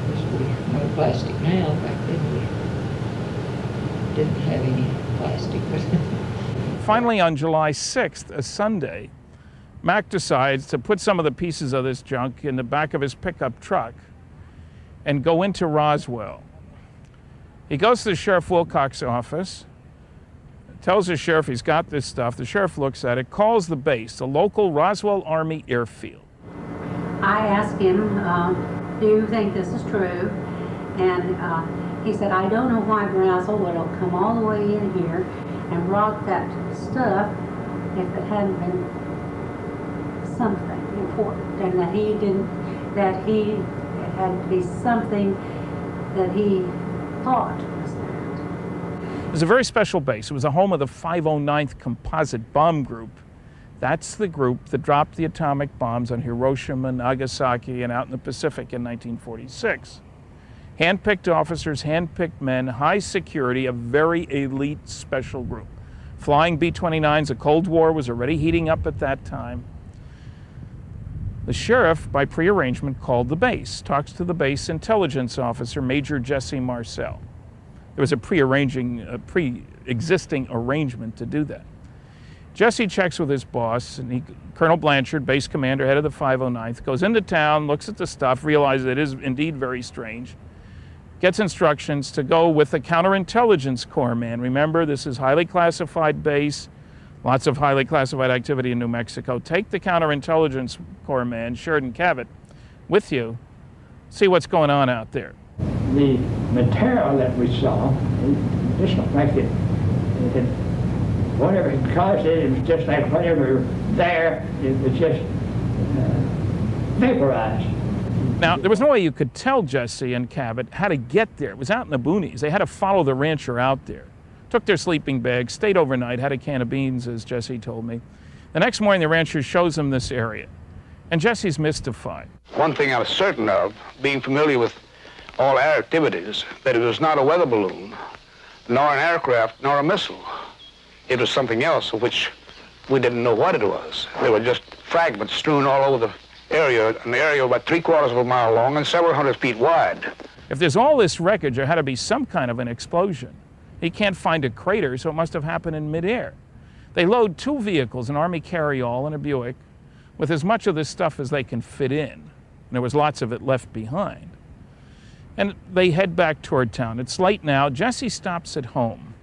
There's no plastic now. Back then we didn't have any plastic. Finally, on July 6th, a Sunday, Mac decides to put some of the pieces of this junk in the back of his pickup truck and go into Roswell. He goes to the Sheriff Wilcox's office, tells the sheriff he's got this stuff. The sheriff looks at it, calls the base, the local Roswell Army airfield. I asked him, do you think this is true? And he said, I don't know why Brazel would have come all the way in here and brought that stuff if it hadn't been something important, and that it had to be something that he thought was that. It was a very special base. It was the home of the 509th Composite Bomb Group. That's the group that dropped the atomic bombs on Hiroshima, Nagasaki, and out in the Pacific in 1946. Hand-picked officers, hand-picked men, high security, a very elite special group. Flying B-29s, the Cold War was already heating up at that time. The sheriff, by prearrangement, called the base, talks to the base intelligence officer, Major Jesse Marcel. There was a pre-existing arrangement to do that. Jesse checks with his boss, and Colonel Blanchard, base commander, head of the 509th, goes into town, looks at the stuff, realizes it is indeed very strange, gets instructions to go with the counterintelligence corps man. Remember, this is highly classified base, lots of highly classified activity in New Mexico. Take the counterintelligence corps man, Sheridan Cavett, with you, see what's going on out there. The material that we saw, just like it whatever it caused it was just like whatever there, it was just vaporized. Now, there was no way you could tell Jesse and Cavett how to get there. It was out in the boonies. They had to follow the rancher out there. Took their sleeping bags, stayed overnight, had a can of beans, as Jesse told me. The next morning, the rancher shows them this area, and Jesse's mystified. One thing I was certain of, being familiar with all air activities, that it was not a weather balloon, nor an aircraft, nor a missile. It was something else of which we didn't know what it was. They were just fragments strewn all over the area, an area about 3/4 of a mile long and several hundred feet wide. If there's all this wreckage, there had to be some kind of an explosion. He can't find a crater, so it must have happened in midair. They load 2 vehicles, an Army carryall and a Buick, with as much of this stuff as they can fit in. And there was lots of it left behind. And they head back toward town. It's late now. Jesse stops at home,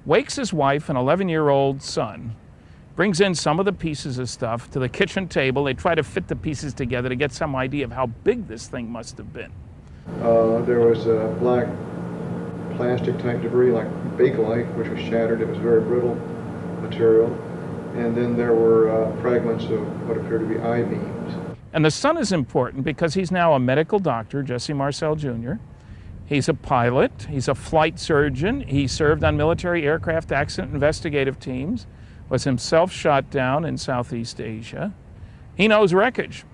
wakes his wife and 11-year-old son, brings in some of the pieces of stuff to the kitchen table. They try to fit the pieces together to get some idea of how big this thing must have been. There was black plastic type debris like bakelite, which was shattered. It was very brittle material. And then there were fragments of what appeared to be I-beams. And the son is important because he's now a medical doctor, Jesse Marcel Jr. He's a pilot, he's a flight surgeon, he served on military aircraft accident investigative teams, was himself shot down in Southeast Asia. He knows wreckage.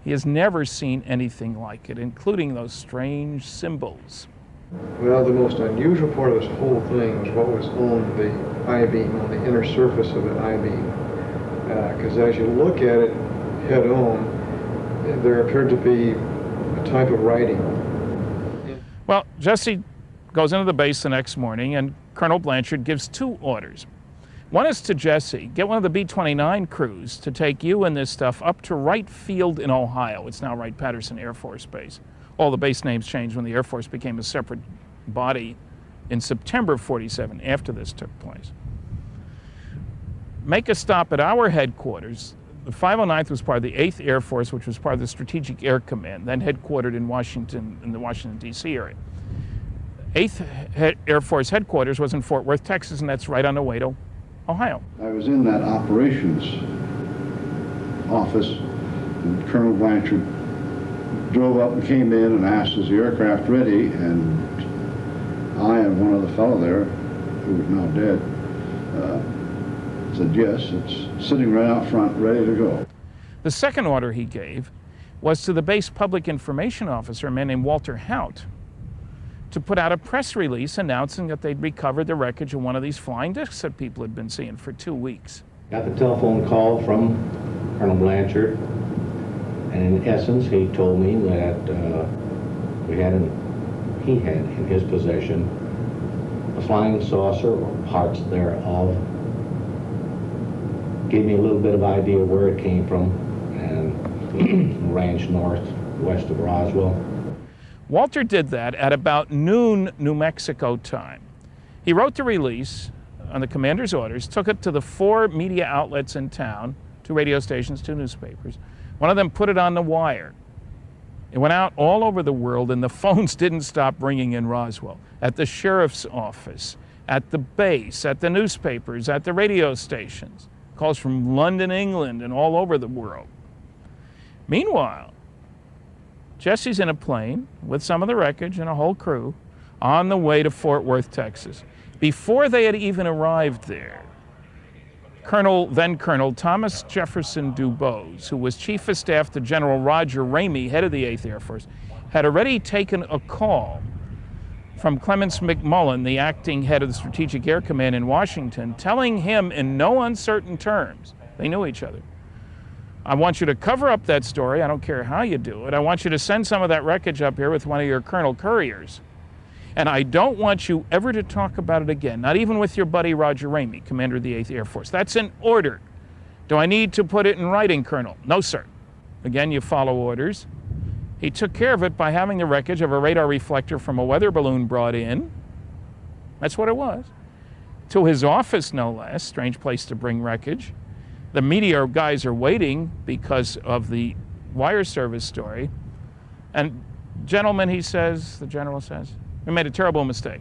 He has never seen anything like it, including those strange symbols. Well, the most unusual part of this whole thing was what was on the I-beam, on the inner surface of the I-beam. Because as you look at it head on, there appeared to be a type of writing. Well, Jesse goes into the base the next morning, and Colonel Blanchard gives 2 orders. One is to Jesse, get one of the B-29 crews to take you and this stuff up to Wright Field in Ohio. It's now Wright-Patterson Air Force Base. All the base names changed when the Air Force became a separate body in September of '47, after this took place. Make a stop at our headquarters. The 509th was part of the 8th Air Force, which was part of the Strategic Air Command, then headquartered in Washington, in the Washington, D.C. area. 8th Air Force headquarters was in Fort Worth, Texas, and that's right on the way to Ohio. I was in that operations office, and Colonel Blanchard drove up and came in and asked, is the aircraft ready? And I and one other fellow there, who is now dead, said, yes, it's sitting right out front, ready to go. The second order he gave was to the base public information officer, a man named Walter Hout, to put out a press release announcing that they'd recovered the wreckage of one of these flying discs that people had been seeing for 2 weeks. Got the telephone call from Colonel Blanchard, and in essence he told me that he had in his possession a flying saucer or parts thereof. Gave me a little bit of idea where it came from, and ranch northwest of Roswell. Walter did that at about noon New Mexico time. He wrote the release on the commander's orders, took it to the 4 media outlets in town, 2 radio stations, 2 newspapers. One of them put it on the wire. It went out all over the world, and the phones didn't stop ringing in Roswell, at the sheriff's office, at the base, at the newspapers, at the radio stations. Calls from London, England, and all over the world. Meanwhile, Jesse's in a plane with some of the wreckage and a whole crew on the way to Fort Worth, Texas. Before they had even arrived there, then Colonel Thomas Jefferson Dubose, who was Chief of Staff to General Roger Ramey, head of the 8th Air Force, had already taken a call from Clements McMullen, the acting head of the Strategic Air Command in Washington, telling him in no uncertain terms, they knew each other, I want you to cover up that story, I don't care how you do it, I want you to send some of that wreckage up here with one of your Colonel Couriers. And I don't want you ever to talk about it again, not even with your buddy Roger Ramey, commander of the 8th Air Force. That's an order. Do I need to put it in writing, Colonel? No, sir. Again, you follow orders. He took care of it by having the wreckage of a radar reflector from a weather balloon brought in. That's what it was. To his office, no less. Strange place to bring wreckage. The media guys are waiting because of the wire service story. And gentlemen, the general says, we made a terrible mistake.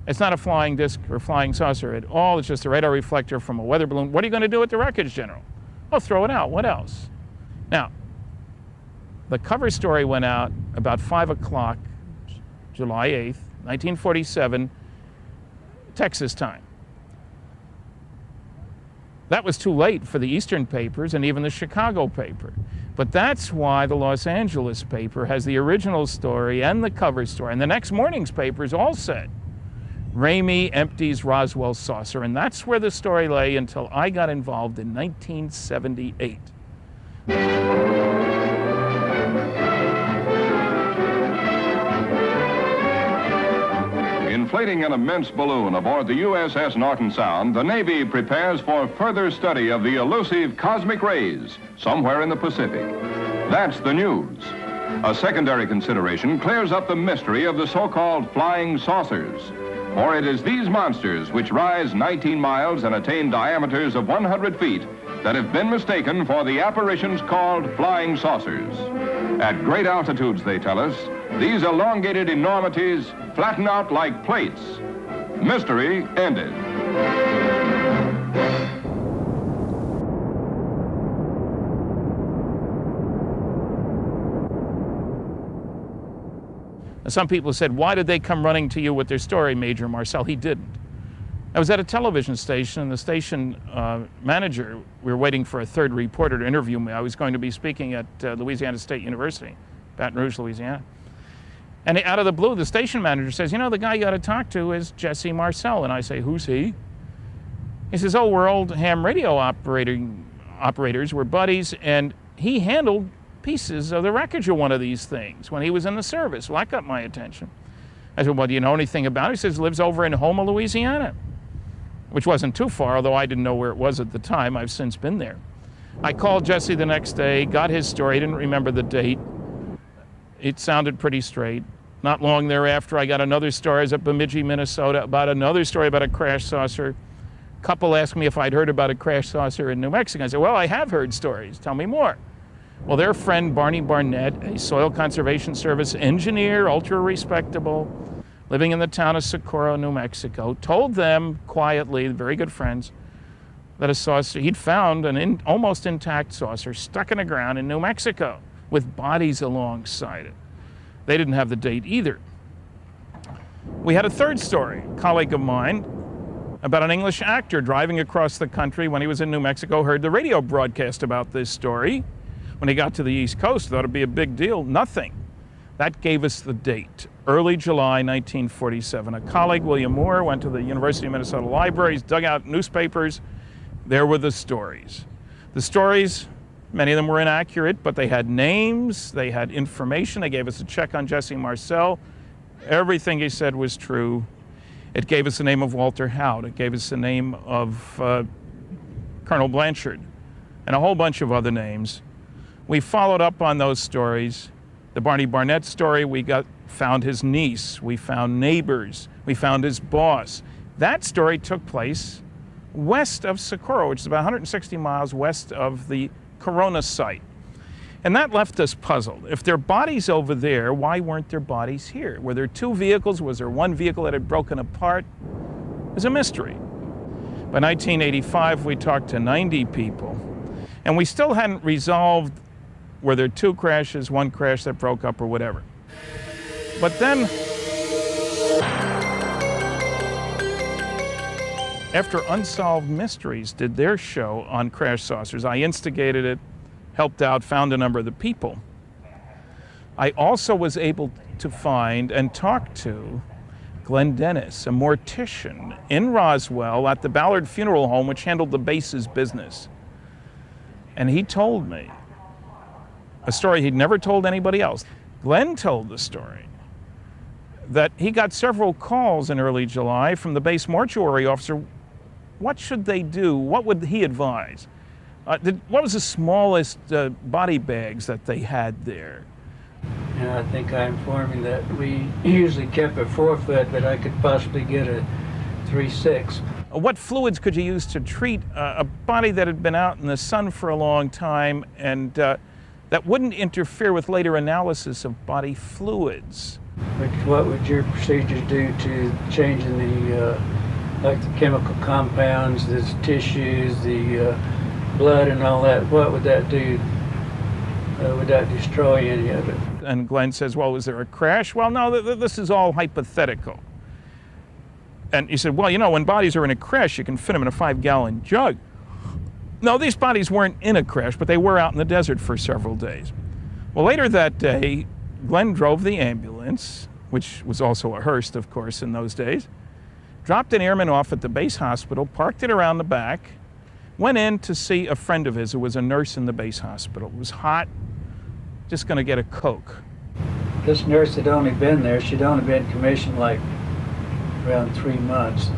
It's not a flying disc or flying saucer at all. It's just a radar reflector from a weather balloon. What are you going to do with the wreckage, General? Oh, throw it out. What else? Now, the cover story went out about 5 o'clock, July 8th, 1947, Texas time. That was too late for the Eastern papers and even the Chicago paper. But that's why the Los Angeles paper has the original story and the cover story. And the next morning's papers all said, Ramey empties Roswell saucer. And that's where the story lay until I got involved in 1978. Inflating an immense balloon aboard the USS Norton Sound, the Navy prepares for further study of the elusive cosmic rays somewhere in the Pacific. That's the news. A secondary consideration clears up the mystery of the so-called flying saucers. For it is these monsters, which rise 19 miles and attain diameters of 100 feet, that have been mistaken for the apparitions called flying saucers. At great altitudes, they tell us, these elongated enormities flatten out like plates. Mystery ended. Some people said, why did they come running to you with their story, Major Marcel? He didn't. I was at a television station, and the station manager, we were waiting for a third reporter to interview me. I was going to be speaking at Louisiana State University, Baton Rouge, Louisiana. And out of the blue, the station manager says, you know, the guy you got to talk to is Jesse Marcel. And I say, who's he? He says, oh, we're old ham radio operators, we're buddies, and he handled pieces of the wreckage of one of these things when he was in the service. Well, that got my attention. I said, well, do you know anything about it? He says, lives over in Houma, Louisiana, which wasn't too far, although I didn't know where it was at the time. I've since been there. I called Jesse the next day, got his story, didn't remember the date. It sounded pretty straight. Not long thereafter, I got another story. I was at Bemidji, Minnesota, about another story about a crash saucer. A couple asked me if I'd heard about a crash saucer in New Mexico. I said, well, I have heard stories. Tell me more. Well, their friend Barney Barnett, a Soil Conservation Service engineer, ultra respectable, living in the town of Socorro, New Mexico, told them quietly, very good friends, that a saucer, he'd found an almost intact saucer stuck in the ground in New Mexico with bodies alongside it. They didn't have the date either. We had a third story, a colleague of mine, about an English actor driving across the country when he was in New Mexico, heard the radio broadcast about this story. When he got to the East Coast, thought it'd be a big deal. Nothing. That gave us the date, early July 1947. A colleague, William Moore, went to the University of Minnesota libraries, dug out newspapers. There were the stories. The stories, many of them were inaccurate, but they had names, they had information. They gave us a check on Jesse Marcel. Everything he said was true. It gave us the name of Walter Howard. It gave us the name of Colonel Blanchard and a whole bunch of other names. We followed up on those stories. The Barney Barnett story, we found his niece, we found neighbors, we found his boss. That story took place west of Socorro, which is about 160 miles west of the Corona site. And that left us puzzled. If there are bodies over there, why weren't there bodies here? Were there two vehicles? Was there one vehicle that had broken apart? It was a mystery. By 1985, we talked to 90 people, and we still hadn't resolved were there two crashes, one crash that broke up, or whatever. But then, after Unsolved Mysteries did their show on crash saucers, I instigated it, helped out, found a number of the people. I also was able to find and talk to Glenn Dennis, a mortician in Roswell at the Ballard Funeral Home, which handled the base's business. And he told me a story he'd never told anybody else. Glenn told the story that he got several calls in early July from the base mortuary officer. What should they do? What would he advise? What was the smallest body bags that they had there? Yeah, I think I informed him that we usually kept a 4 foot, but I could possibly get a 3/6. What fluids could you use to treat a body that had been out in the sun for a long time and that wouldn't interfere with later analysis of body fluids? What would your procedures do to changing the, like the chemical compounds, the tissues, the blood and all that? What would that do? Would that destroy any of it? And Glenn says, well, was there a crash? Well, no, this is all hypothetical. And he said, well, you know, when bodies are in a crash, you can fit them in a 5-gallon jug. No, these bodies weren't in a crash, but they were out in the desert for several days. Well, later that day, Glenn drove the ambulance, which was also a hearse, of course, in those days, dropped an airman off at the base hospital, parked it around the back, Went in to see a friend of his who was a nurse in the base hospital. It was hot, just going to get a Coke. This nurse had only been there, she'd only been commissioned like around 3 months.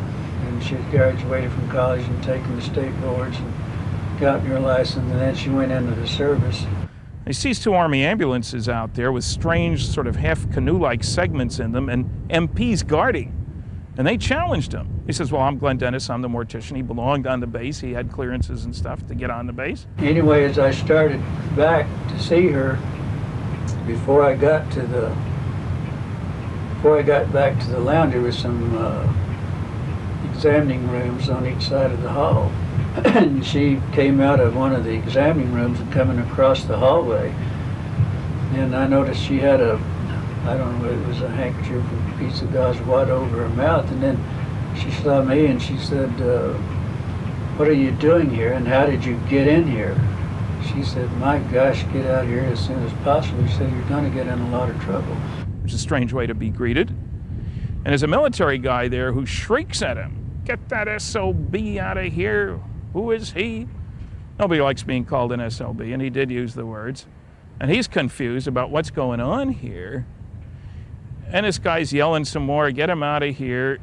And she had graduated from college and taken the state boards and gotten her license, and then she went into the service. He sees 2 Army ambulances out there with strange sort of half canoe-like segments in them and MPs guarding. And they challenged him. He says, well, I'm Glenn Dennis, I'm the mortician. He belonged on the base. He had clearances and stuff to get on the base. Anyway, as I started back to see her, before I got back to the lounge, there was some examining rooms on each side of the hall. And she came out of one of the examining rooms and coming across the hallway. And I noticed she had I don't know, it was a handkerchief, a piece of gauze wad over her mouth. And then she saw me and she said, what are you doing here and how did you get in here? She said, my gosh, get out of here as soon as possible. She said, you're going to get in a lot of trouble. Which is a strange way to be greeted. And there's a military guy there who shrieks at him, get that SOB out of here. Who is he? Nobody likes being called an SOB, and he did use the words. And he's confused about what's going on here. And this guy's yelling some more, get him out of here.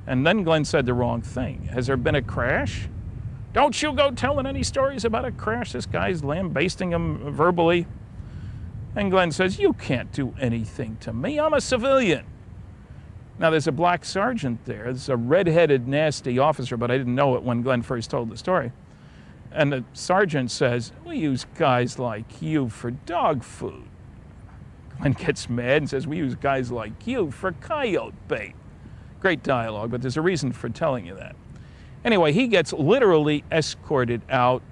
And then Glenn said the wrong thing. Has there been a crash? Don't you go telling any stories about a crash. This guy's lambasting him verbally. And Glenn says, you can't do anything to me. I'm a civilian. Now, there's a black sergeant there. There's a red-headed, nasty officer, but I didn't know it when Glenn first told the story. And the sergeant says, we use guys like you for dog food. Glenn gets mad and says, we use guys like you for coyote bait. Great dialogue, but there's a reason for telling you that. Anyway, he gets literally escorted out,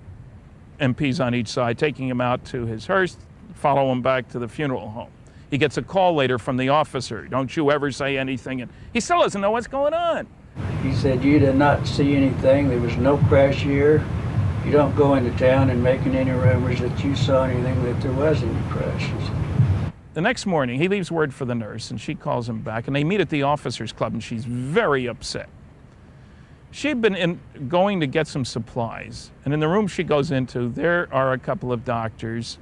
MPs on each side, taking him out to his hearse, follow him back to the funeral home. He gets a call later from the officer, don't you ever say anything, and he still doesn't know what's going on. He said, you did not see anything, there was no crash here. You don't go into town and making any rumors that you saw anything, that there was any crashes. The next morning, he leaves word for the nurse, and she calls him back, and they meet at the officers' club, and she's very upset. She had been going to get some supplies, and in the room she goes into, there are a couple of doctors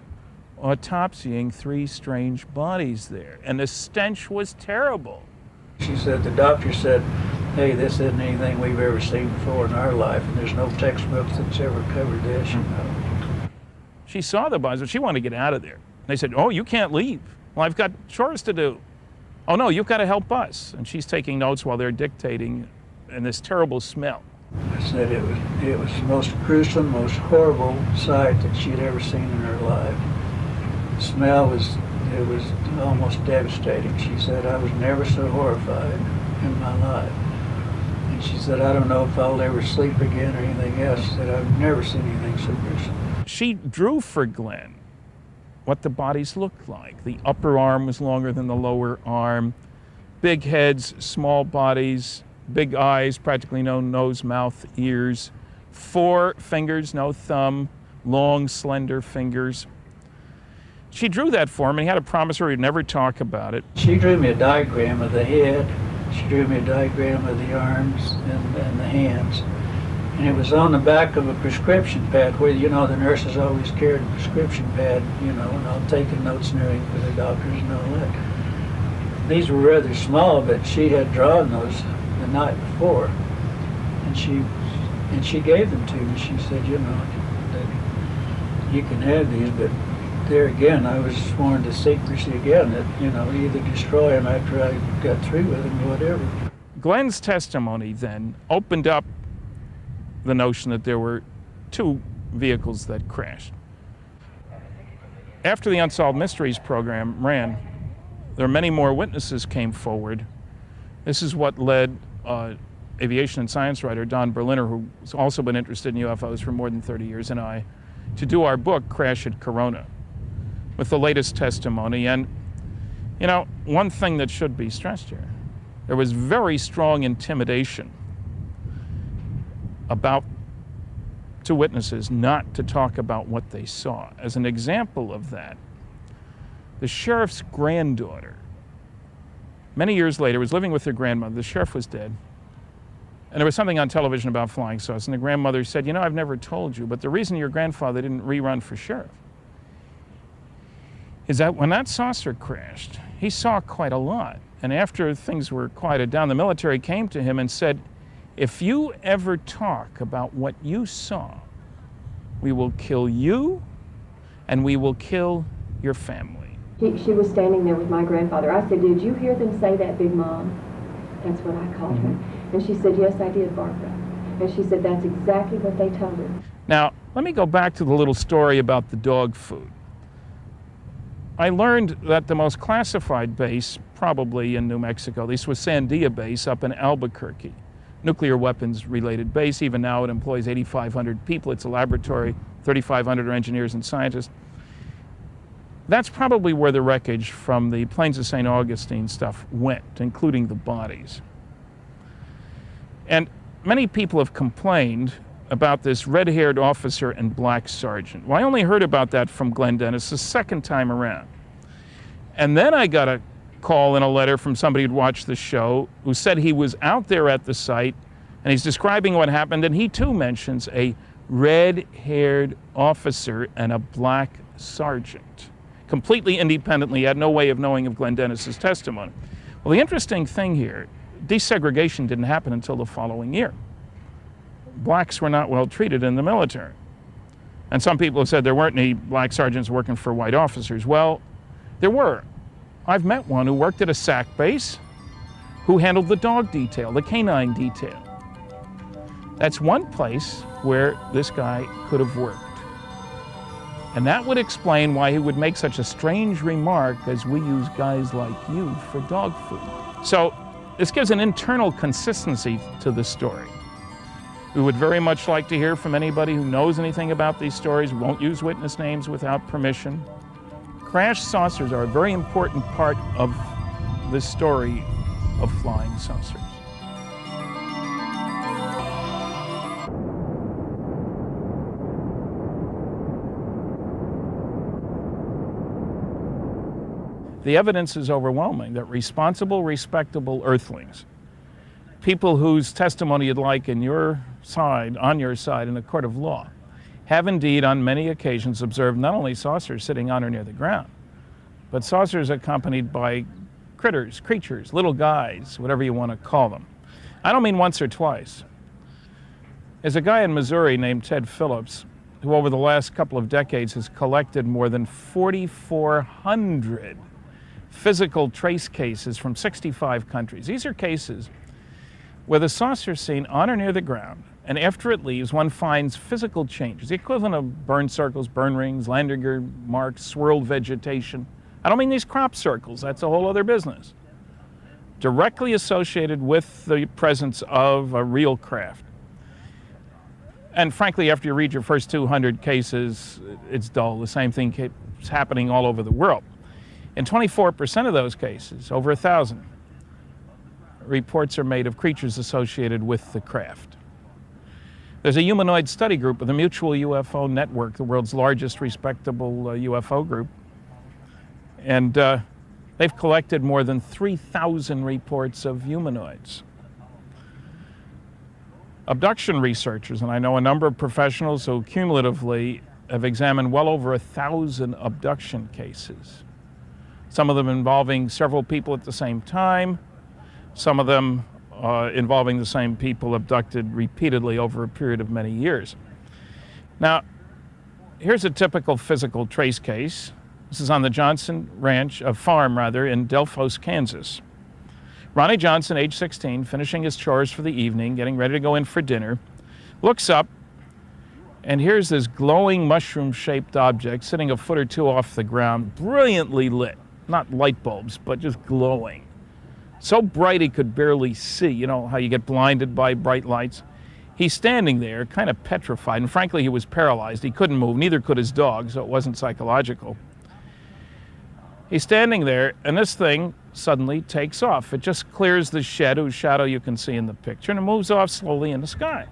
autopsying 3 strange bodies there, and the stench was terrible. She said, the doctor said, hey, this isn't anything we've ever seen before in our life, and there's no textbook that's ever covered this, you know. She saw the bodies, but she wanted to get out of there. And they said, oh, you can't leave. Well, I've got chores to do. Oh, no, you've got to help us. And she's taking notes while they're dictating, and this terrible smell. I said it was the most gruesome, most horrible sight that she'd ever seen in her life. The smell was almost devastating. She said, I was never so horrified in my life. And she said, I don't know if I'll ever sleep again or anything else. She said, I've never seen anything so gruesome. She drew for Glenn what the bodies looked like. The upper arm was longer than the lower arm. Big heads, small bodies, big eyes, practically no nose, mouth, ears. 4 fingers, no thumb, long, slender fingers. She drew that for him, and he had to promise her he'd never talk about it. She drew me a diagram of the head. She drew me a diagram of the arms and the hands. And it was on the back of a prescription pad where, you know, the nurses always carried a prescription pad, you know, and all taking notes and everything for the doctors and all that. These were rather small, but she had drawn those the night before. And she gave them to me. She said, you know, that you can have these, but there again, I was sworn to secrecy again, that, you know, either destroy them after I got through with them or whatever. Glenn's testimony then opened up the notion that there were 2 vehicles that crashed. After the Unsolved Mysteries program ran, there were many more witnesses came forward. This is what led aviation and science writer Don Berliner, who's also been interested in UFOs for more than 30 years, and I, to do our book, Crash at Corona, with the latest testimony. And, you know, one thing that should be stressed here, there was very strong intimidation about 2 witnesses not to talk about what they saw. As an example of that, the sheriff's granddaughter, many years later, was living with her grandmother. The sheriff was dead. And there was something on television about flying saucers, and the grandmother said, you know, I've never told you, but the reason your grandfather didn't rerun for sheriff is that when that saucer crashed, he saw quite a lot. And after things were quieted down, the military came to him and said, if you ever talk about what you saw, we will kill you and we will kill your family. She was standing there with my grandfather. I said, did you hear them say that, Big Mom? That's what I called her. And she said, yes, I did, Barbara. And she said, that's exactly what they told her. Now, let me go back to the little story about the dog food. I learned that the most classified base, probably in New Mexico, this was Sandia Base up in Albuquerque, nuclear weapons related base. Even now it employs 8,500 people. It's a laboratory, 3,500 are engineers and scientists. That's probably where the wreckage from the Plains of St. Augustine stuff went, including the bodies. And many people have complained about this red-haired officer and black sergeant. Well, I only heard about that from Glenn Dennis the second time around. And then I got a call in a letter from somebody who'd watched the show who said he was out there at the site and he's describing what happened, and he too mentions a red-haired officer and a black sergeant. Completely independently, had no way of knowing of Glenn Dennis's testimony. Well, the interesting thing here, desegregation didn't happen until the following year. Blacks were not well treated in the military. And some people have said there weren't any black sergeants working for white officers. Well, there were. I've met one who worked at a SAC base who handled the dog detail, the canine detail. That's one place where this guy could have worked. And that would explain why he would make such a strange remark as we use guys like you for dog food. So this gives an internal consistency to the story. We would very much like to hear from anybody who knows anything about these stories. We won't use witness names without permission. Crash saucers are a very important part of this story of flying saucers. The evidence is overwhelming that responsible, respectable earthlings, people whose testimony you'd like on your side in a court of law, have indeed on many occasions observed not only saucers sitting on or near the ground, but saucers accompanied by critters, creatures, little guys, whatever you want to call them. I don't mean once or twice. There's a guy in Missouri named Ted Phillips who over the last couple of decades has collected more than 4,400 physical trace cases from 65 countries. These are cases where the saucer is seen on or near the ground, and after it leaves, one finds physical changes, the equivalent of burn circles, burn rings, Landiger marks, swirled vegetation. I don't mean these crop circles, that's a whole other business. Directly associated with the presence of a real craft. And frankly, after you read your first 200 cases, it's dull. The same thing keeps happening all over the world. In 24% of those cases, over 1,000, reports are made of creatures associated with the craft. There's a humanoid study group of the Mutual UFO Network, the world's largest respectable UFO group. And they've collected more than 3,000 reports of humanoids. Abduction researchers, and I know a number of professionals who cumulatively have examined well over 1,000 abduction cases. Some of them involving several people at the same time, some of them involving the same people abducted repeatedly over a period of many years. Now, here's a typical physical trace case. This is on the Johnson farm in Delphos, Kansas. Ronnie Johnson, age 16, finishing his chores for the evening, getting ready to go in for dinner, looks up, and here's this glowing mushroom-shaped object sitting a foot or two off the ground, brilliantly lit. Not light bulbs, but just glowing. So bright he could barely see. You know how you get blinded by bright lights? He's standing there, kind of petrified, and frankly, he was paralyzed. He couldn't move, neither could his dog, so it wasn't psychological. He's standing there, and this thing suddenly takes off. It just clears the shed, whose shadow you can see in the picture, and it moves off slowly in the sky.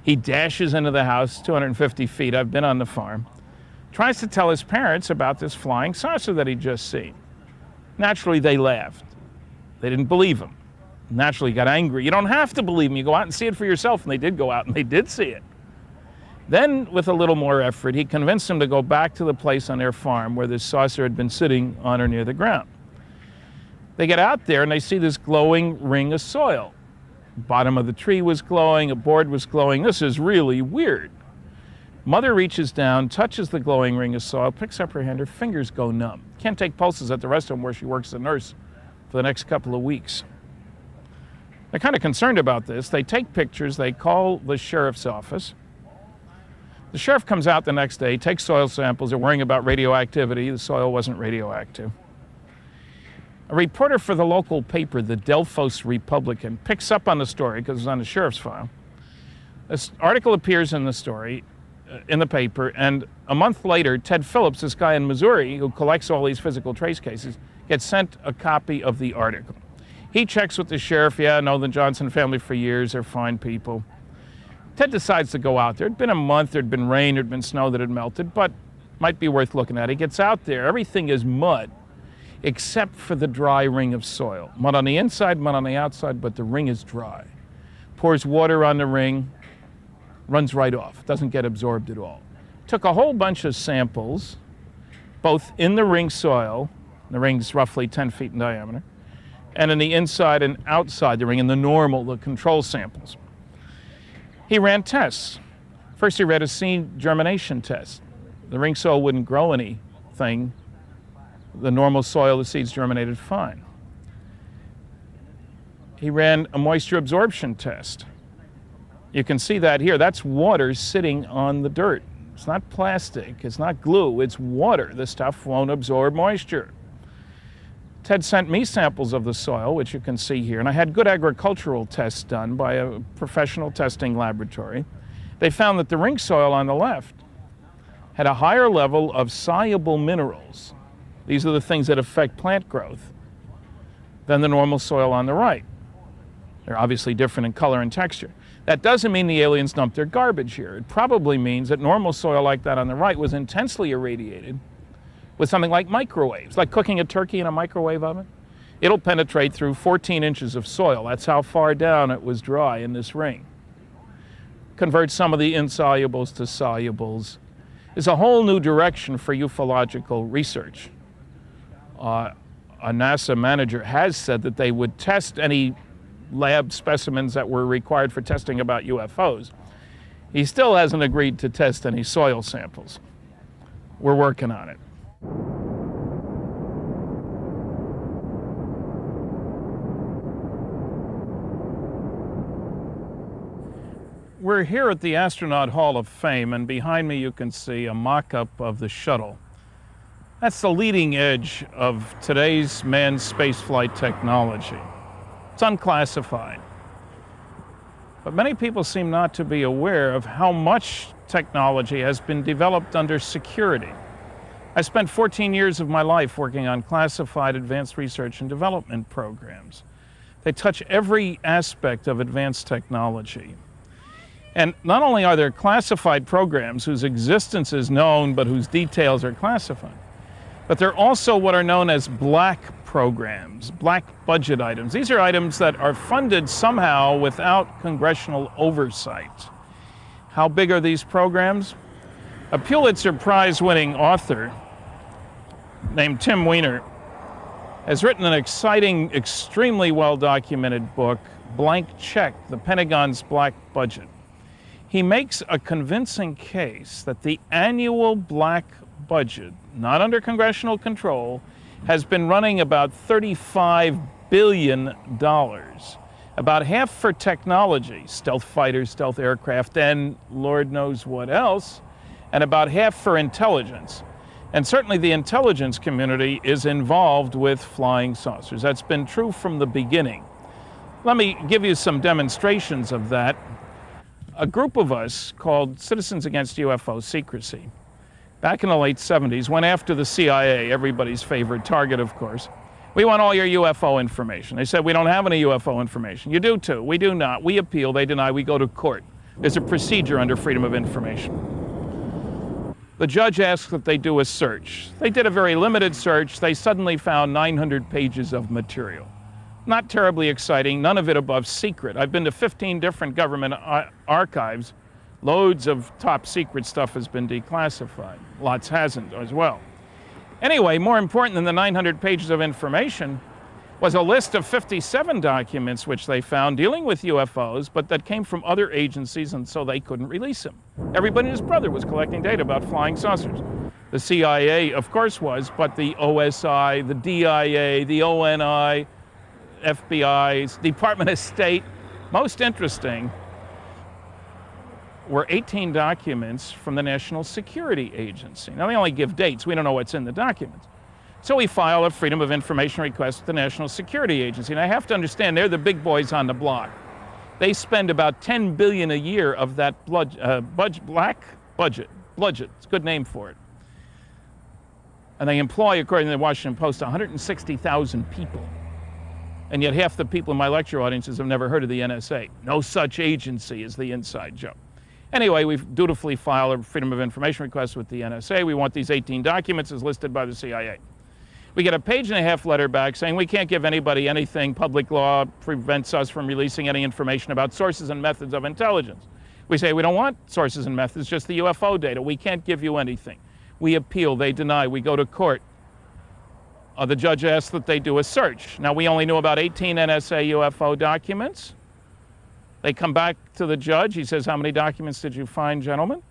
He dashes into the house, 250 feet. I've been on the farm. Tries to tell his parents about this flying saucer that he'd just seen. Naturally, they laughed. They didn't believe him. Naturally, he got angry. You don't have to believe me. Go out and see it for yourself. And they did go out and they did see it. Then, with a little more effort, he convinced them to go back to the place on their farm where this saucer had been sitting on or near the ground. They get out there and they see this glowing ring of soil. The bottom of the tree was glowing, a board was glowing. This is really weird. Mother reaches down, touches the glowing ring of soil, picks up her hand, her fingers go numb. Can't take pulses at the restaurant where she works as a nurse for the next couple of weeks. They're kind of concerned about this. They take pictures, they call the sheriff's office. The sheriff comes out the next day, takes soil samples. They're worrying about radioactivity. The soil wasn't radioactive. A reporter for the local paper, the Delphos Republican, picks up on the story because it's on the sheriff's file. This article appears in the story, in the paper, and a month later, Ted Phillips, this guy in Missouri who collects all these physical trace cases, gets sent a copy of the article. He checks with the sheriff. Yeah, I know the Johnson family for years. They're fine people. Ted decides to go out there. It'd been a month. There'd been rain. There'd been snow that had melted, but might be worth looking at. He gets out there. Everything is mud except for the dry ring of soil. Mud on the inside, mud on the outside, but the ring is dry. Pours water on the ring, runs right off. Doesn't get absorbed at all. Took a whole bunch of samples, both in the ring soil, the ring's roughly 10 feet in diameter, and in the inside and outside the ring, in the control samples. He ran tests. First he ran a seed germination test. The ring soil wouldn't grow anything. The normal soil, the seeds germinated fine. He ran a moisture absorption test. You can see that here. That's water sitting on the dirt. It's not plastic, it's not glue, it's water. This stuff won't absorb moisture. Ted sent me samples of the soil, which you can see here, and I had good agricultural tests done by a professional testing laboratory. They found that the ring soil on the left had a higher level of soluble minerals. These are the things that affect plant growth than the normal soil on the right. They're obviously different in color and texture. That doesn't mean the aliens dumped their garbage here. It probably means that normal soil like that on the right was intensely irradiated with something like microwaves, like cooking a turkey in a microwave oven. It'll penetrate through 14 inches of soil. That's how far down it was dry in this ring. Convert some of the insolubles to solubles. It's a whole new direction for ufological research. A NASA manager has said that they would test any lab specimens that were required for testing about UFOs. He still hasn't agreed to test any soil samples. We're working on it. We're here at the Astronaut Hall of Fame, and behind me you can see a mock-up of the shuttle. That's the leading edge of today's manned spaceflight technology. It's unclassified. But many people seem not to be aware of how much technology has been developed under security. I spent 14 years of my life working on classified advanced research and development programs. They touch every aspect of advanced technology. And not only are there classified programs whose existence is known but whose details are classified, but they're also what are known as black programs, black budget items. These are items that are funded somehow without congressional oversight. How big are these programs? A Pulitzer Prize-winning author named Tim Weiner has written an exciting, extremely well-documented book, Blank Check, the Pentagon's Black Budget. He makes a convincing case that the annual black budget, not under congressional control, has been running about $35 billion. About half for technology, stealth fighters, stealth aircraft, and Lord knows what else, and about half for intelligence. And certainly the intelligence community is involved with flying saucers. That's been true from the beginning. Let me give you some demonstrations of that. A group of us called Citizens Against UFO Secrecy, back in the late 70s, went after the CIA, everybody's favorite target, of course. We want all your UFO information. They said, we don't have any UFO information. You do too. We do not. We appeal. They deny. We go to court. There's a procedure under Freedom of Information. The judge asked that they do a search. They did a very limited search. They suddenly found 900 pages of material. Not terribly exciting, none of it above secret. I've been to 15 different government archives. Loads of top secret stuff has been declassified. Lots hasn't as well. Anyway, more important than the 900 pages of information was a list of 57 documents which they found dealing with UFOs, but that came from other agencies, and so they couldn't release them. Everybody and his brother was collecting data about flying saucers. The CIA, of course, was, but the OSI, the DIA, the ONI, FBI, Department of State. Most interesting were 18 documents from the National Security Agency. Now, they only give dates. We don't know what's in the documents. So we file a Freedom of Information request with the National Security Agency. And I have to understand, they're the big boys on the block. They spend about $10 billion a year of that black budget. Budget, it's a good name for it. And they employ, according to the Washington Post, 160,000 people. And yet half the people in my lecture audiences have never heard of the NSA. No such agency is the inside joke. Anyway, we've dutifully filed a Freedom of Information request with the NSA. We want these 18 documents as listed by the CIA. We get a page-and-a-half letter back saying we can't give anybody anything. Public law prevents us from releasing any information about sources and methods of intelligence. We say we don't want sources and methods, just the UFO data. We can't give you anything. We appeal, they deny, we go to court. The judge asks that they do a search. Now, we only knew about 18 NSA UFO documents. They come back to the judge. He says, how many documents did you find, gentlemen?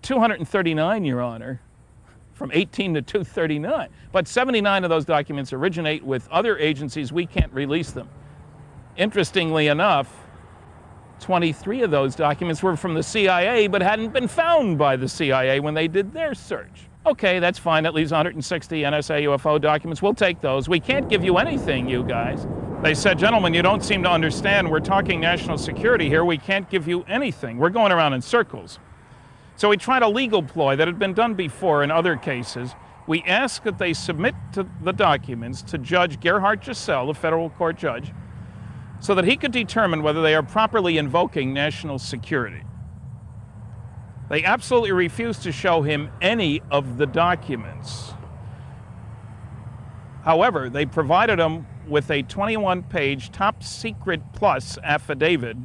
239, Your Honor, from 18 to 239. But 79 of those documents originate with other agencies. We can't release them. Interestingly enough, 23 of those documents were from the CIA, but hadn't been found by the CIA when they did their search. Okay, that's fine. That leaves 160 NSA UFO documents. We'll take those. We can't give you anything, you guys. They said, gentlemen, you don't seem to understand. We're talking national security here. We can't give you anything. We're going around in circles. So we tried a legal ploy that had been done before in other cases. We asked that they submit the documents to Judge Gerhard Giselle, the federal court judge, so that he could determine whether they are properly invoking national security. They absolutely refused to show him any of the documents. However, they provided him with a 21-page top secret plus affidavit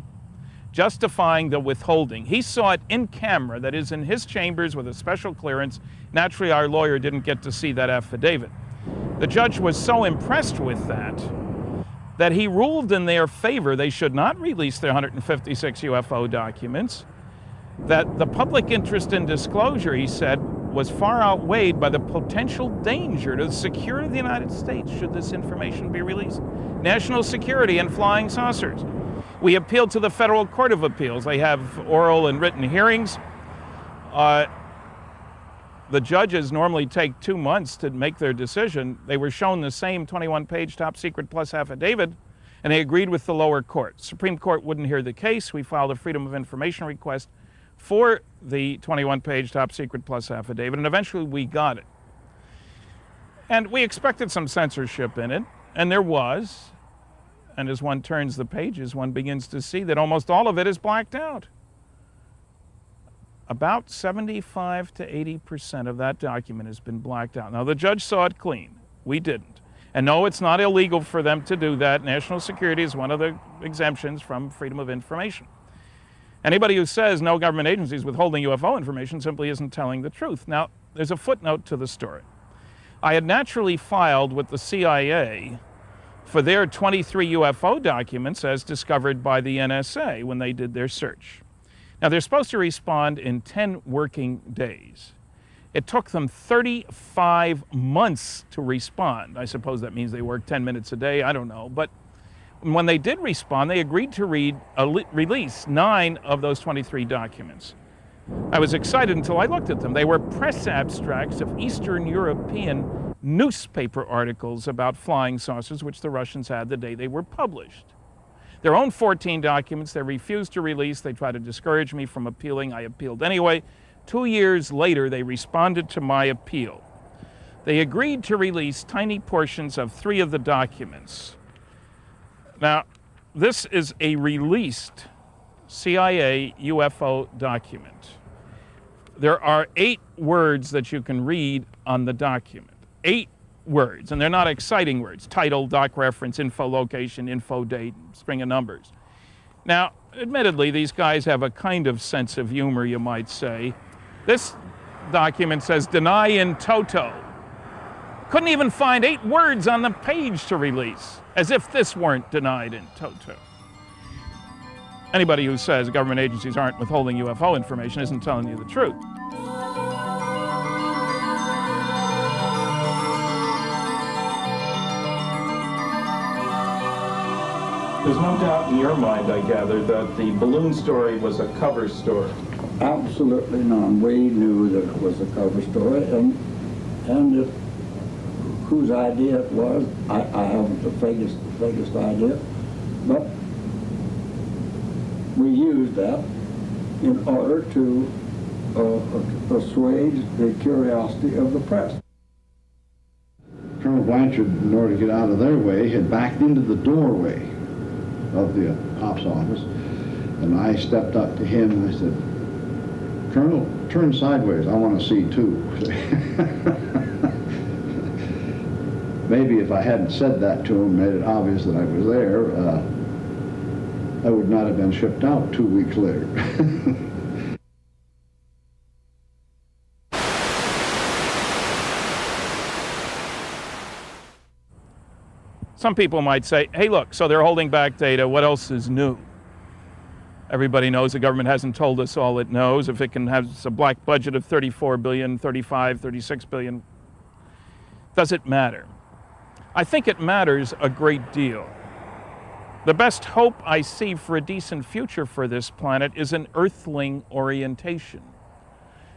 justifying the withholding. He saw it in camera, that is in his chambers with a special clearance. Naturally, our lawyer didn't get to see that affidavit. The judge was so impressed with that he ruled in their favor they should not release their 156 UFO documents, that the public interest in disclosure, he said, was far outweighed by the potential danger to the security of the United States should this information be released. National security and flying saucers. We appealed to the Federal Court of Appeals. They have oral and written hearings. The judges normally take 2 months to make their decision. They were shown the same 21-page top secret plus affidavit, and they agreed with the lower court. Supreme Court wouldn't hear the case. We filed a Freedom of Information request for the 21-page top secret plus affidavit, and eventually we got it. And we expected some censorship in it, and there was. And as one turns the pages, one begins to see that almost all of it is blacked out. About 75 to 80% of that document has been blacked out. Now, the judge saw it clean. We didn't. And no, it's not illegal for them to do that. National security is one of the exemptions from freedom of information. Anybody who says no government agency is withholding UFO information simply isn't telling the truth. Now, there's a footnote to the story. I had naturally filed with the CIA for their 23 UFO documents as discovered by the NSA when they did their search. Now, they're supposed to respond in 10 working days. It took them 35 months to respond. I suppose that means they worked 10 minutes a day, I don't know. But when they did respond, they agreed to release 9 of those 23 documents. I was excited until I looked at them. They were press abstracts of Eastern European newspaper articles about flying saucers, which the Russians had the day they were published. Their own 14 documents they refused to release. They tried to discourage me from appealing. I appealed anyway. 2 years later, they responded to my appeal. They agreed to release tiny portions of 3 of the documents. Now, this is a released CIA UFO document. There are 8 words that you can read on the document. 8 words, and they're not exciting words. Title, doc reference, info location, info date, string of numbers. Now, admittedly, these guys have a kind of sense of humor, you might say. This document says, deny in toto. Couldn't even find 8 words on the page to release, as if this weren't denied in toto. Anybody who says government agencies aren't withholding UFO information isn't telling you the truth. There's no doubt in your mind, I gather, that the balloon story was a cover story. Absolutely none. We knew that it was a cover story, and if, whose idea it was, I haven't the vaguest idea, but we used that in order to assuage the curiosity of the press. Colonel Blanchard, in order to get out of their way, had backed into the doorway of the ops office, and I stepped up to him and I said, Colonel, turn sideways, I want to see too. Maybe if I hadn't said that to him, made it obvious that I was there, I would not have been shipped out 2 weeks later. Some people might say, hey, look, so they're holding back data. What else is new? Everybody knows the government hasn't told us all it knows. If it can have a black budget of 34 billion, 35, 36 billion, does it matter? I think it matters a great deal. The best hope I see for a decent future for this planet is an earthling orientation,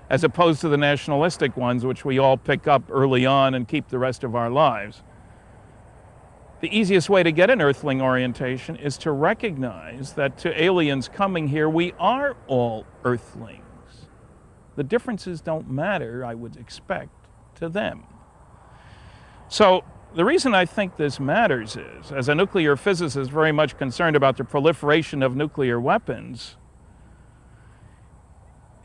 as opposed to the nationalistic ones, which we all pick up early on and keep the rest of our lives. The easiest way to get an earthling orientation is to recognize that to aliens coming here, we are all earthlings. The differences don't matter, I would expect, to them. So the reason I think this matters is, as a nuclear physicist very much concerned about the proliferation of nuclear weapons,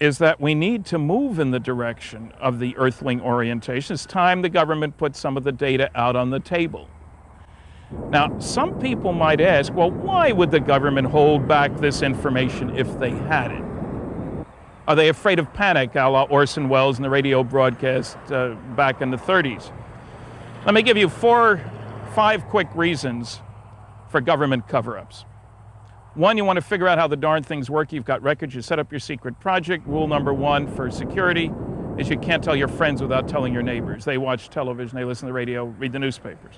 is that we need to move in the direction of the earthling orientation. It's time the government put some of the data out on the table. Now, some people might ask, well, why would the government hold back this information if they had it? Are they afraid of panic, a la Orson Welles in the radio broadcast back in the 30s? Let me give you 5 quick reasons for government cover-ups. 1, you want to figure out how the darn things work. You've got records, you set up your secret project. Rule number 1 for security is you can't tell your friends without telling your neighbors. They watch television, they listen to the radio, read the newspapers.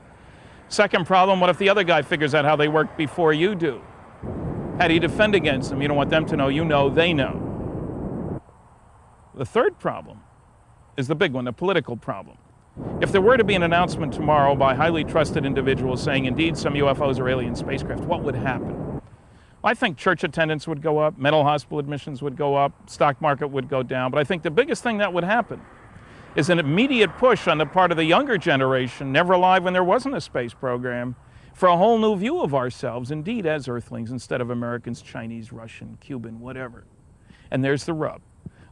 Second problem, what if the other guy figures out how they work before you do? How do you defend against them? You don't want them to know, you know, they know. The third problem is the big one, the political problem. If there were to be an announcement tomorrow by highly trusted individuals saying, indeed, some UFOs are alien spacecraft, what would happen? I think church attendance would go up, mental hospital admissions would go up, stock market would go down, but I think the biggest thing that would happen is an immediate push on the part of the younger generation, never alive when there wasn't a space program, for a whole new view of ourselves, indeed as Earthlings, instead of Americans, Chinese, Russian, Cuban, whatever. And there's the rub.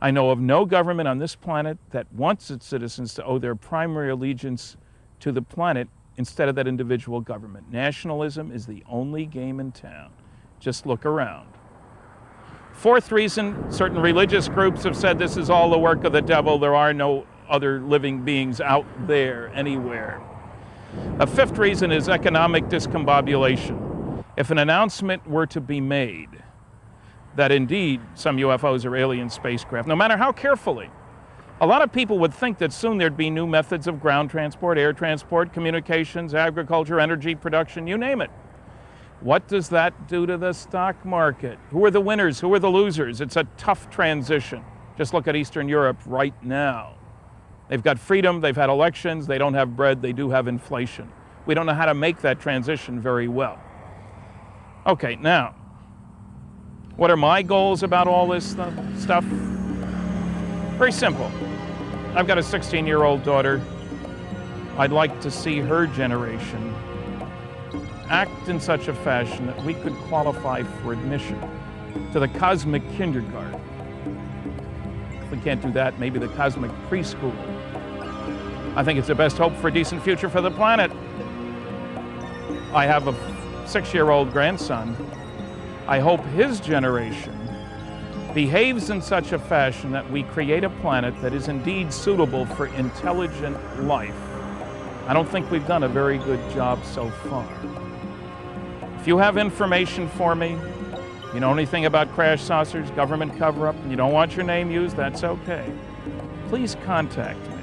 I know of no government on this planet that wants its citizens to owe their primary allegiance to the planet instead of that individual government. Nationalism is the only game in town. Just look around. Fourth reason, certain religious groups have said this is all the work of the devil. There are no other living beings out there anywhere. A fifth reason is economic discombobulation. If an announcement were to be made that indeed some UFOs are alien spacecraft, no matter how carefully, a lot of people would think that soon there'd be new methods of ground transport, air transport, communications, agriculture, energy production, you name it. What does that do to the stock market? Who are the winners? Who are the losers? It's a tough transition. Just look at Eastern Europe right now. They've got freedom, they've had elections, they don't have bread, they do have inflation. We don't know how to make that transition very well. Okay, now, what are my goals about all this stuff? Very simple. I've got a 16-year-old daughter. I'd like to see her generation act in such a fashion that we could qualify for admission to the cosmic kindergarten. If we can't do that, maybe the cosmic preschool. I think it's the best hope for a decent future for the planet. I have a 6-year-old grandson. I hope his generation behaves in such a fashion that we create a planet that is indeed suitable for intelligent life. I don't think we've done a very good job so far. If you have information for me, you know anything about crash saucers, government cover-up, and you don't want your name used, that's okay. Please contact me.